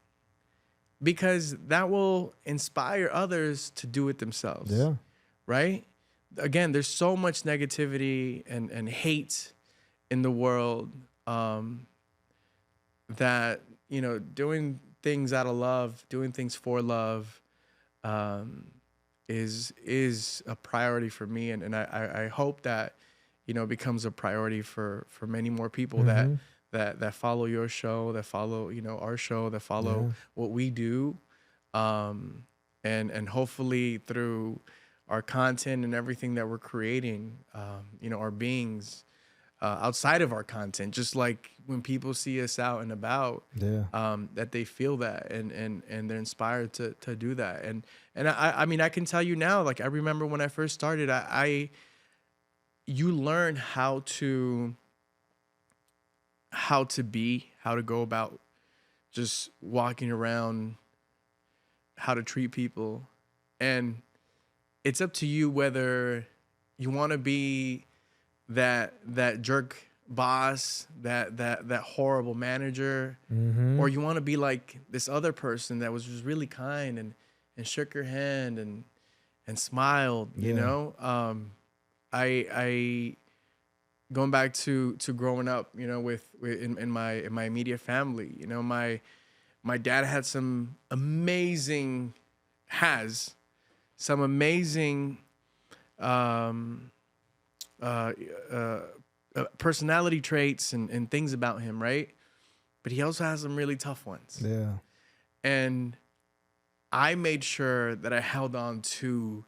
because that will inspire others to do it themselves. Yeah. Right? Again, there's so much negativity and hate in the world, that, you know, doing things out of love, doing things for love, is a priority for me. And I hope that, you know, becomes a priority for many more people that follow your show, that follow, you know, our show, that follow what we do. And hopefully through our content and everything that we're creating, you know, our beings, outside of our content, just like when people see us out and about, that they feel that and they're inspired to do that. And I mean, I can tell you now, like, I remember when I first started, you learn how to go about just walking around, how to treat people. And it's up to you whether you want to be that jerk boss, that horrible manager, or you want to be like this other person that was just really kind and shook your hand and smiled, you know? I going back to growing up, you know, in my immediate family, you know, my dad had some amazing personality traits and things about him, right? But he also has some really tough ones. Yeah. And I made sure that I held on to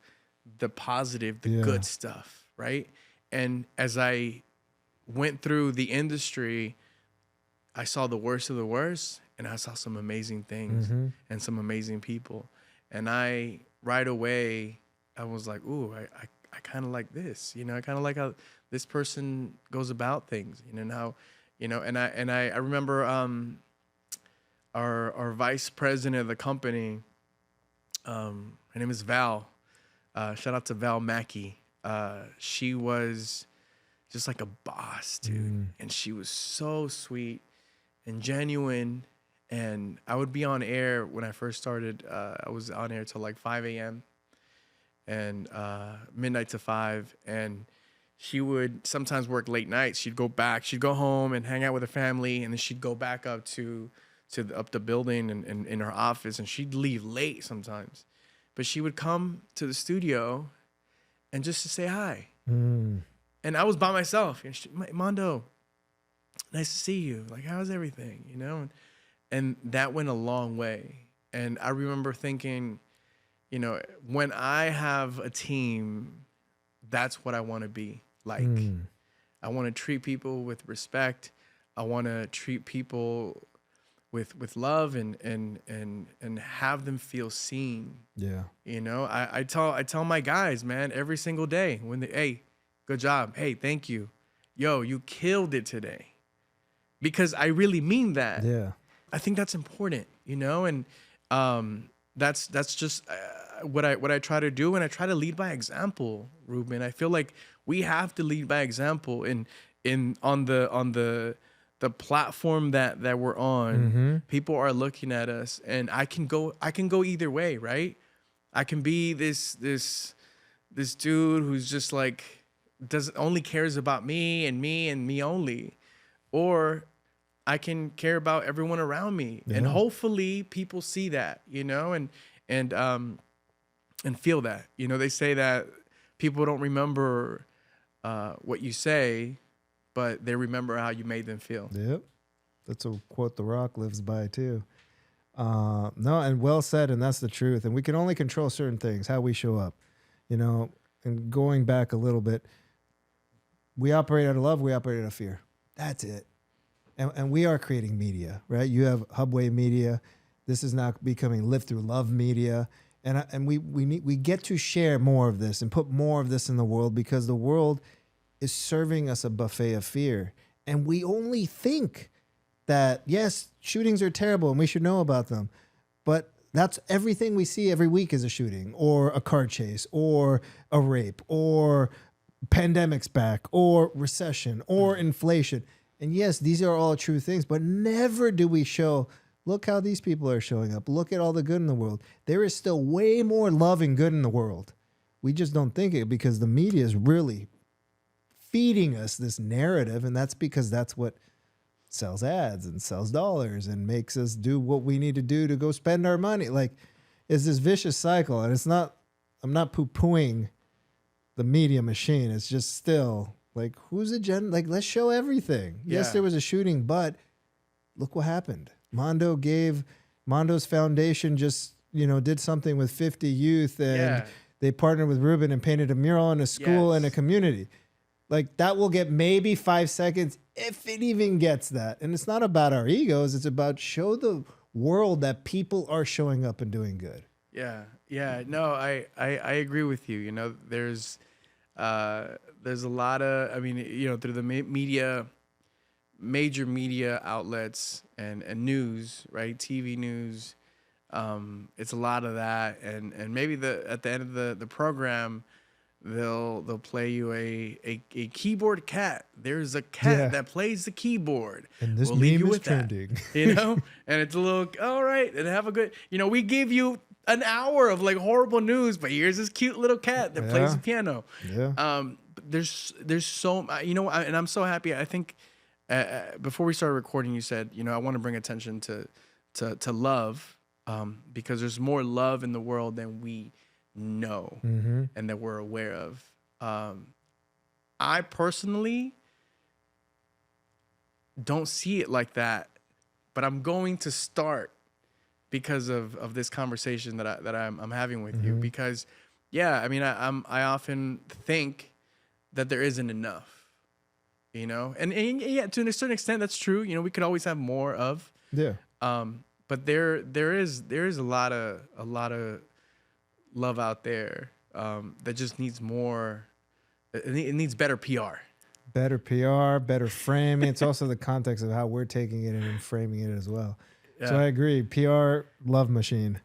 the positive, the good stuff, right? And as I went through the industry, I saw the worst of the worst, and I saw some amazing things and some amazing people. And right away, I was like, ooh, I kind of like this, you know, I kind of like how this person goes about things, you know, and how, you know, and I remember our vice president of the company, her name is Val. Shout out to Val Mackey. She was just like a boss, dude. And she was so sweet and genuine. And I would be on air when I first started. I was on air till like 5 a.m. and midnight to 5. And she would sometimes work late nights. She'd go home and hang out with her family. And then she'd go back up to the building and in her office. And she'd leave late sometimes. But she would come to the studio and just to say hi. And I was by myself. And Mando, nice to see you. Like, how's everything? You know? And that went a long way. And I remember thinking, you know, when I have a team, that's what I want to be like. I want to treat people with respect. I want to treat people with love and have them feel seen. Yeah. You know, I tell my guys, man, every single day when hey, good job. Hey, thank you. Yo, you killed it today. Because I really mean that. Yeah. I think that's important, you know, and that's just what I try to do, and I try to lead by example, Ruben. I feel like we have to lead by example on the platform that we're on. People are looking at us, and I can go either way, right? I can be this dude who's just like only cares about me and me only, or I can care about everyone around me. And hopefully people see that, you know, and feel that. You know, they say that people don't remember what you say, but they remember how you made them feel. Yep. That's a quote The Rock lives by too. No, and well said, and that's the truth. And we can only control certain things, how we show up, you know. And going back a little bit, we operate out of love, we operate out of fear. That's it. And we are creating media, right? You have Hubway Media. This is now becoming Live Through Love Media. And we get to share more of this and put more of this in the world, because the world is serving us a buffet of fear. And we only think that, yes, shootings are terrible and we should know about them. But that's everything we see every week is a shooting or a car chase or a rape or pandemic's back or recession or inflation. And yes, these are all true things, but never do we show, look how these people are showing up. Look at all the good in the world. There is still way more love and good in the world. We just don't think it because the media is really feeding us this narrative. And that's because that's what sells ads and sells dollars and makes us do what we need to do to go spend our money. Like, it's this vicious cycle. And it's not, I'm not poo-pooing the media machine. It's just still like, who's agenda? Like, let's show everything. Yeah. Yes, there was a shooting, but look what happened. Mando's foundation just, did something with 50 youth and they partnered with Ruben and painted a mural in a school and a community. Like, that will get maybe 5 seconds if it even gets that. And it's not about our egos. It's about show the world that people are showing up and doing good. Yeah. Yeah. No, I agree with you. There's a lot of, through the media, major media outlets and news, right? TV news. It's a lot of that. And maybe at the end of the program, they'll play you a keyboard cat. There's a cat that plays the keyboard. And this meme is trending. And it's a little, all right, and have a good, we gave you an hour of like horrible news, but here's this cute little cat that plays the piano. Yeah. There's so, and I'm so happy. I think before we started recording, you said, I want to bring attention to love, because there's more love in the world than we know and that we're aware of. I personally don't see it like that, but I'm going to start because of this conversation that I'm having with you. Because I often think that there isn't enough, and yeah, to a certain extent that's true. We could always have more of. Yeah. But there is a lot of love out there that just needs more. It needs better PR. Better PR, better framing. It's also the context of how we're taking it and framing it as well. Yeah. So I agree. PR, love machine.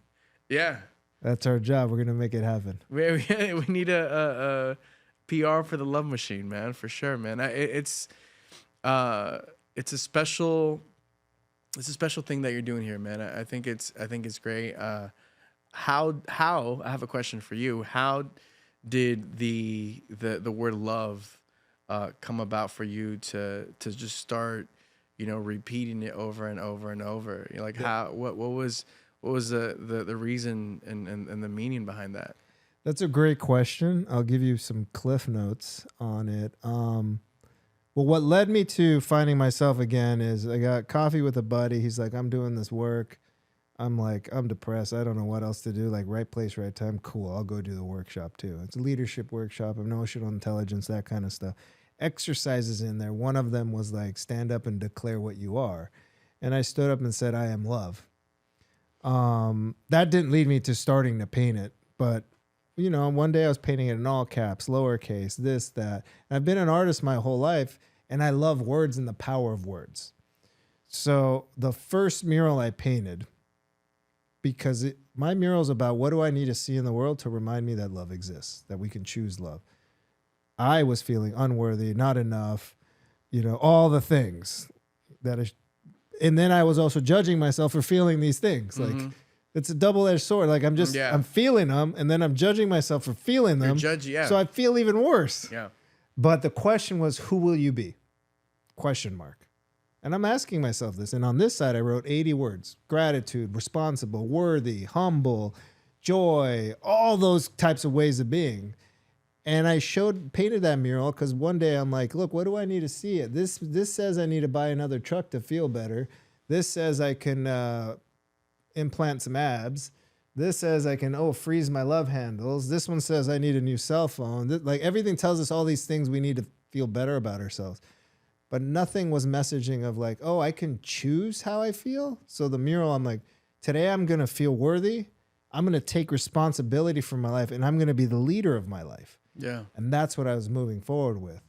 Yeah. That's our job. We're going to make it happen. We need a PR for the love machine, man, for sure, man. It's a special thing that you're doing here, man. I think it's great. How I have a question for you. How did the word love come about for you to just start, repeating it over and over and over? What was the reason and the meaning behind that? That's a great question. I'll give you some cliff notes on it. Well, what led me to finding myself again is I got coffee with a buddy. He's like, I'm doing this work. I'm like, I'm depressed. I don't know what else to do. Like, right place, right time. Cool. I'll go do the workshop too. It's a leadership workshop, emotional intelligence, that kind of stuff. Exercises in there. One of them was like, stand up and declare what you are. And I stood up and said, I am love. That didn't lead me to starting to paint it. But, one day I was painting it in all caps, lowercase, this, that. And I've been an artist my whole life, and I love words and the power of words. So the first mural I painted, because my mural is about what do I need to see in the world to remind me that love exists, that we can choose love. I was feeling unworthy, not enough, all the things and then I was also judging myself for feeling these things. Like, it's a double-edged sword. Like, I'm feeling them, and then I'm judging myself for feeling them. So I feel even worse. Yeah. But the question was, who will you be? ? And I'm asking myself this. And on this side, I wrote 80 words: gratitude, responsible, worthy, humble, joy, all those types of ways of being. And I painted that mural because one day I'm like, look, what do I need to see it? This says I need to buy another truck to feel better. This says I can implant some abs. This says I can, freeze my love handles. This one says I need a new cell phone. Everything tells us all these things we need to feel better about ourselves. But nothing was messaging of like, I can choose how I feel. So the mural, I'm like, today I'm going to feel worthy. I'm going to take responsibility for my life, and I'm going to be the leader of my life. Yeah. And that's what I was moving forward with.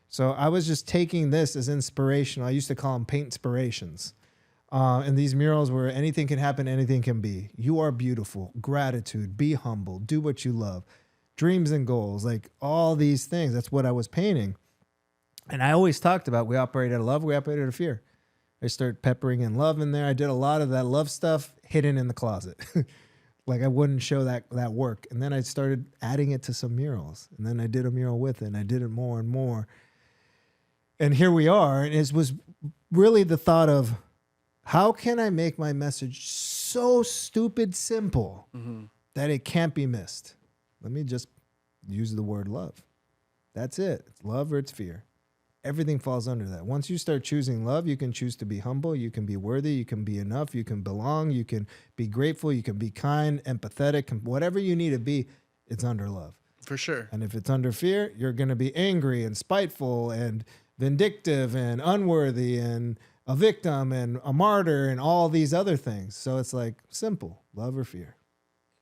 So I was just taking this as inspirational. I used to call them paint inspirations. And these murals where anything can happen, anything can be. You are beautiful. Gratitude. Be humble. Do what you love. dreams and goals, like all these things. That's what I was painting. And I always talked about, we operate out of love, we operate out of fear. I started peppering in love in there. I did a lot of that love stuff hidden in the closet. Like I wouldn't show that work. And then I started adding it to some murals. And then I did a mural with it, and I did it more and more. And here we are. And it was really the thought of, how can I make my message so stupid simple that it can't be missed? Let me just use the word love. That's it. It's love or it's fear. Everything falls under that. Once you start choosing love, you can choose to be humble. You can be worthy. You can be enough. You can belong. You can be grateful. You can be kind, empathetic, whatever you need to be. It's under love. For sure. And if it's under fear, you're going to be angry and spiteful and vindictive and unworthy and a victim and a martyr and all these other things. So it's like simple, love or fear.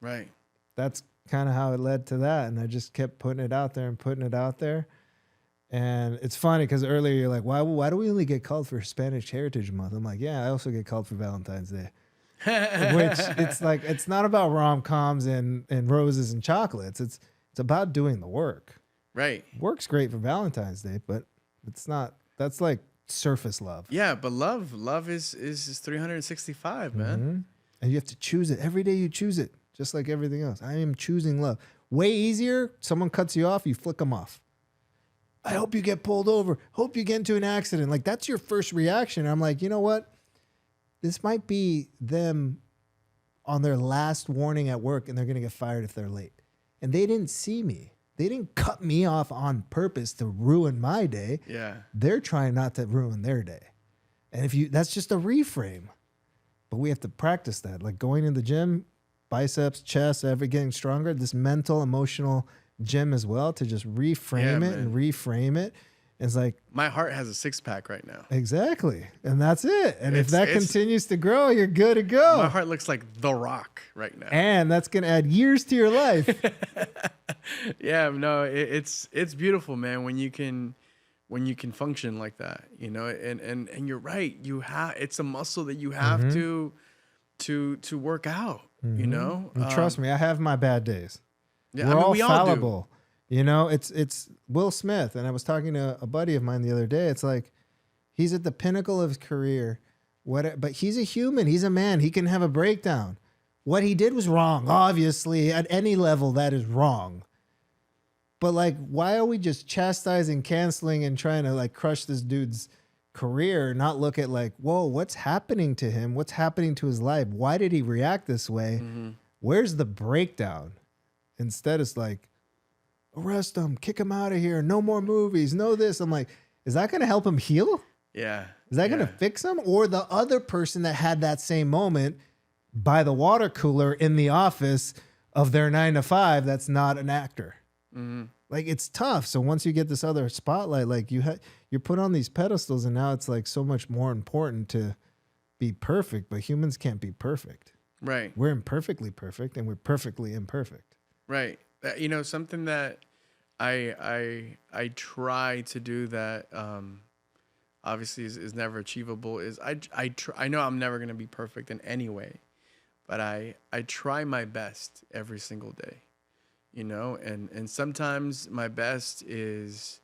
Right. That's kind of how it led to that. And I just kept putting it out there and putting it out there. And it's funny because earlier you're like, why do we only get called for Hispanic Heritage Month? I'm like, yeah, I also get called for Valentine's Day. Which it's like, it's not about rom-coms and roses and chocolates. It's about doing the work. Right. Work's great for Valentine's Day, but it's not, that's like surface love. Yeah, but love is 365, man. Mm-hmm. And you have to choose it. Every day you choose it, just like everything else. I am choosing love. Way easier, someone cuts you off, you flick them off. I hope you get pulled over. Hope you get into an accident. Like, that's your first reaction. I'm like, you know what? This might be them on their last warning at work, and they're going to get fired if they're late. And they didn't see me. They didn't cut me off on purpose to ruin my day. Yeah. They're trying not to ruin their day. And that's just a reframe. But we have to practice that. Like going in the gym, biceps, chest, ever getting stronger, this mental, emotional gym as well, to just reframe it and reframe it. It's like, my heart has a 6-pack right now. Exactly. And that's it. And if that continues to grow, you're good to go. My heart looks like The Rock right now. And that's going to add years to your life. Yeah, no, it's beautiful, man, when you can function like that, you know, and you're right. It's a muscle that you have to work out, you know. And trust me, I have my bad days. Yeah, We're we all all fallible. You know, it's Will Smith. And I was talking to a buddy of mine the other day. It's like, he's at the pinnacle of his career. But he's a human. He's a man. He can have a breakdown. What he did was wrong. Obviously, at any level, that is wrong. But like, why are we just chastising, canceling, and trying to like crush this dude's career? Not look at like, whoa, what's happening to him? What's happening to his life? Why did he react this way? Where's the breakdown? Instead, it's like, arrest him, kick him out of here, no more movies, no this. I'm like, is that going to help him heal? Yeah. Is that going to fix him? Or the other person that had that same moment by the water cooler in the office of their 9 to 5, that's not an actor. Like, it's tough. So once you get this other spotlight, like you're put on these pedestals, and now it's like so much more important to be perfect, but humans can't be perfect. Right. We're imperfectly perfect, and we're perfectly imperfect. Right. You know, something that I try to do that obviously is never achievable is I know I'm never going to be perfect in any way, but I try my best every single day, you know, and sometimes my best is,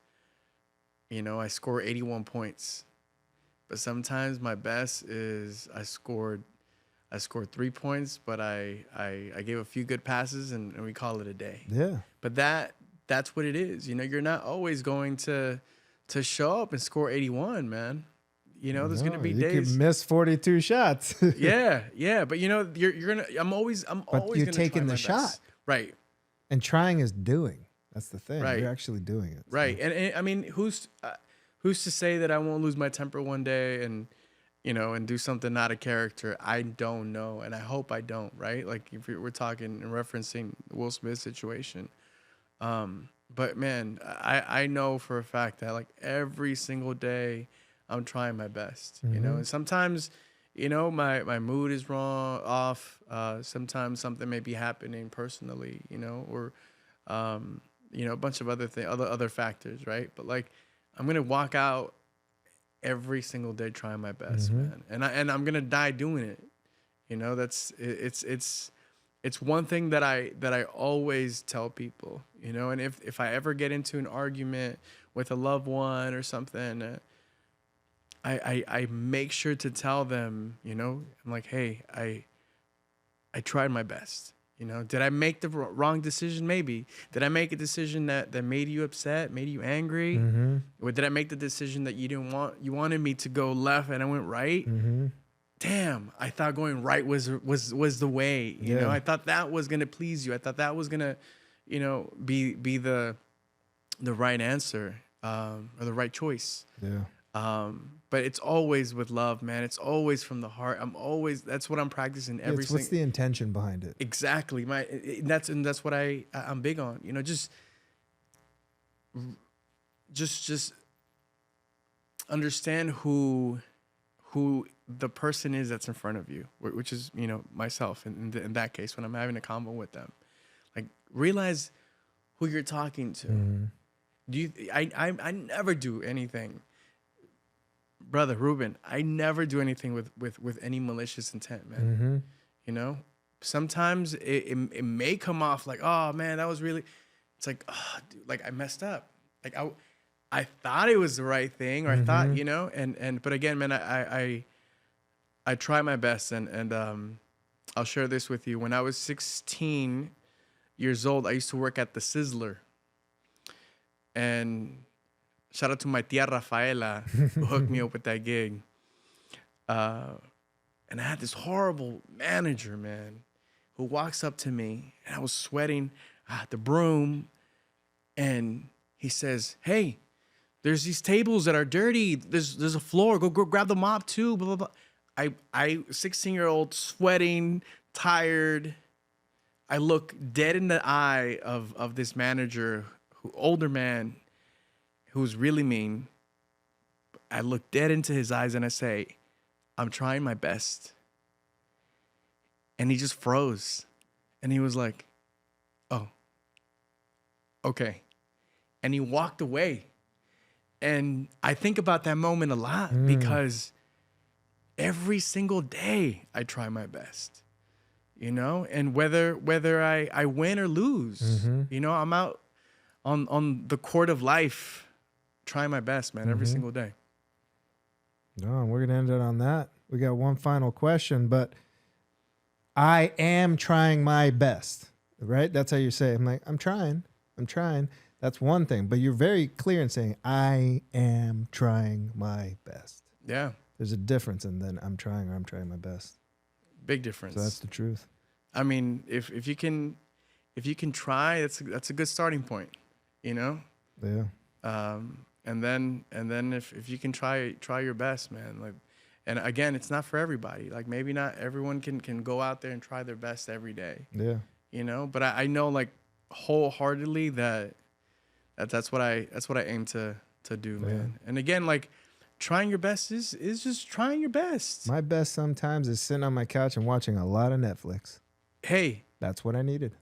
you know, I score 81 points, but sometimes my best is I scored 3 points, but I gave a few good passes and we call it a day. Yeah. But that's what it is. You know, you're not always going to show up and score 81, man. You know, there's gonna be days you can miss 42 shots. yeah. But you know, you're gonna. I'm always. But you're taking the shot, best. Right? And trying is doing. That's the thing. Right. You're actually doing it. Right. So. And I mean, who's to say that I won't lose my temper one day and, you know, and do something out of character? I don't know, and I hope I don't. Right? Like if we're talking and referencing the Will Smith situation. But man, I know for a fact that like every single day I'm trying my best, you know, and sometimes, you know, my mood is off. Sometimes something may be happening personally, you know, or, you know, a bunch of other factors. Right. But like, I'm going to walk out every single day trying my best, man. And I'm going to die doing it. You know, it's it's one thing that I always tell people, you know, and if I ever get into an argument with a loved one or something, I make sure to tell them, you know, I'm like, hey, I tried my best. You know, did I make the wrong decision? Maybe. Did I make a decision that made you upset, made you angry? Or did I make the decision that you wanted me to go left and I went right? Damn, I thought going right was the way. You know, I thought that was gonna please you. I thought that was gonna, you know, be the right answer, or the right choice. But it's always with love, man. It's always from the heart. That's what I'm practicing every single. What's the intention behind it? Exactly. That's what I'm big on. You know, just understand who the person is that's in front of you, which is, you know, myself. In that case, when I'm having a convo with them, like, realize who you're talking to. I never do anything. Brother Ruben, I never do anything with any malicious intent, man. You know, sometimes it may come off like, oh man, that was really. It's like, oh, dude, like I messed up. Like I thought it was the right thing, or I thought, you know, but again, man, I try my best, and I'll share this with you. When I was 16 years old, I used to work at the Sizzler, and shout out to my tia Rafaela who hooked me up with that gig. And I had this horrible manager, man, who walks up to me, and I was sweating. I had the broom, and he says, "Hey, there's these tables that are dirty. There's a floor. Go grab the mop too." Blah blah blah. I 16-year-old, sweating, tired. I look dead in the eye of this manager, older man, who's really mean. I look dead into his eyes and I say, "I'm trying my best." And he just froze. And he was like, "Oh, okay." And he walked away. And I think about that moment a lot because every single day I try my best, you know, and whether I win or lose, you know, I'm out on the court of life, trying my best, man, every single day. No, we're going to end it on that. We got one final question, but I am trying my best, right? That's how you say it. I'm like, I'm trying. That's one thing, but you're very clear in saying, I am trying my best. Yeah. There's a difference in then I'm trying or I'm trying my best. Big difference. So that's the truth. I mean, if you can try, that's a good starting point, you know? Yeah. And then if you can try your best, man, like, and again, it's not for everybody. Like, maybe not everyone can go out there and try their best every day. Yeah. You know, but I know, like, wholeheartedly that's what I aim to do, man. And again, like, trying your best is just trying your best. My best sometimes is sitting on my couch and watching a lot of Netflix. Hey, that's what I needed.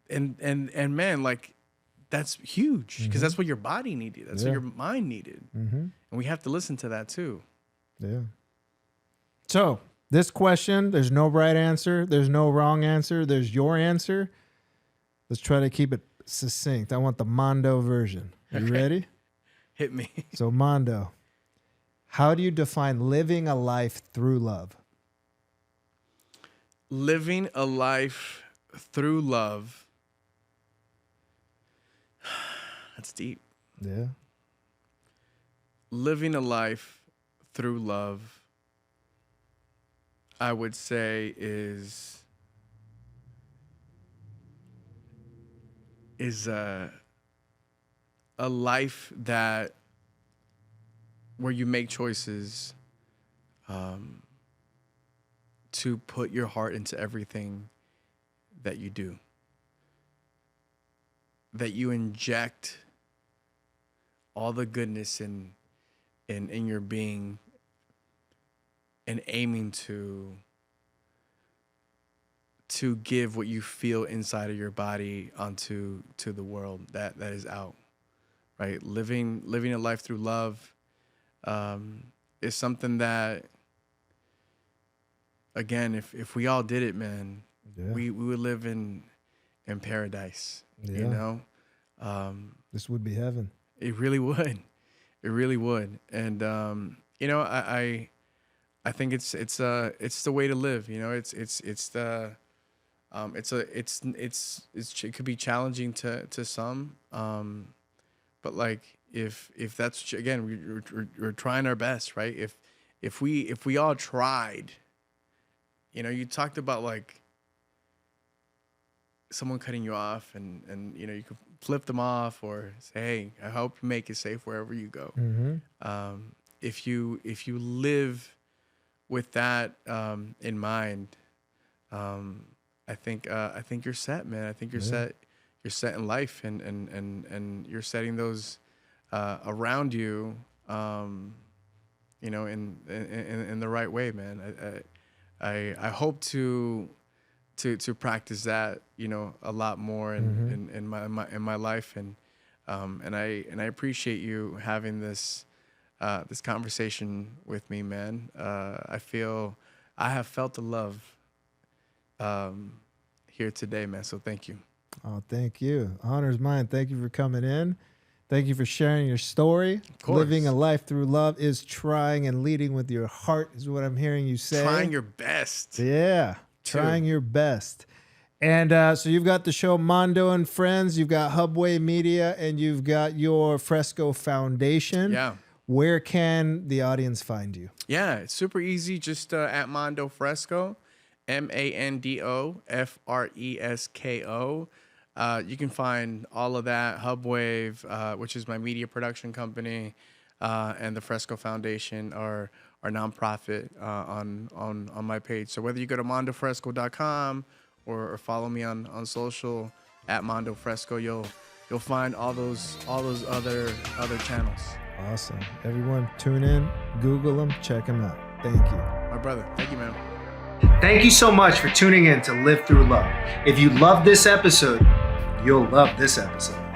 And man, like, that's huge because that's what your body needed. That's what your mind needed. And we have to listen to that too. Yeah. So this question, there's no right answer. There's no wrong answer. There's your answer. Let's try to keep it succinct. I want the Mando version. Are you ready? Hit me. So Mando, how do you define living a life through love? Living a life through love. That's deep. Yeah. Living a life through love, I would say, is a life that where you make choices to put your heart into everything that you do, that you inject all the goodness in your being and aiming to give what you feel inside of your body onto the world that is out, right? Living a life through love is something that, again, if we all did it, man, we would live in paradise. Yeah. You know, This would be heaven. it really would. It really would. And you know, I think it's the way to live. You know, it's the it could be challenging to some, but like if that's, again, we're trying our best, right? If we all tried, you know, you talked about like someone cutting you off, and you know, you could flip them off or say, hey, I hope you make it safe wherever you go. If you live with that in mind, I think you're set, man. I think you're set. You're set in life, and you're setting those around you, you know, in the right way, man. I hope to practice that, you know, a lot more in my life, and I appreciate you having this conversation with me, man. I have felt the love here today, man. So thank you. Oh, thank you. Honor's mine. Thank you for coming in. Thank you for sharing your story. Living a life through love is trying and leading with your heart, is what I'm hearing you say. Trying your best. Yeah, trying your best. And so you've got the show Mando and Friends, you've got Hubway Media, and you've got your Fresko Foundation. Yeah. Where can the audience find you? Yeah, it's super easy. Just at Mando Fresko, MandoFresko. You can find all of that. Hubwave, which is my media production company, and the Fresko Foundation are nonprofit on my page. So whether you go to mandofresco.com or follow me on social at Mando Fresko, you'll find all those other channels. Awesome. Everyone tune in, Google them, check them out. Thank you. My brother. Thank you, man. Thank you so much for tuning in to Live Through Love. If you love this episode, you'll love this episode.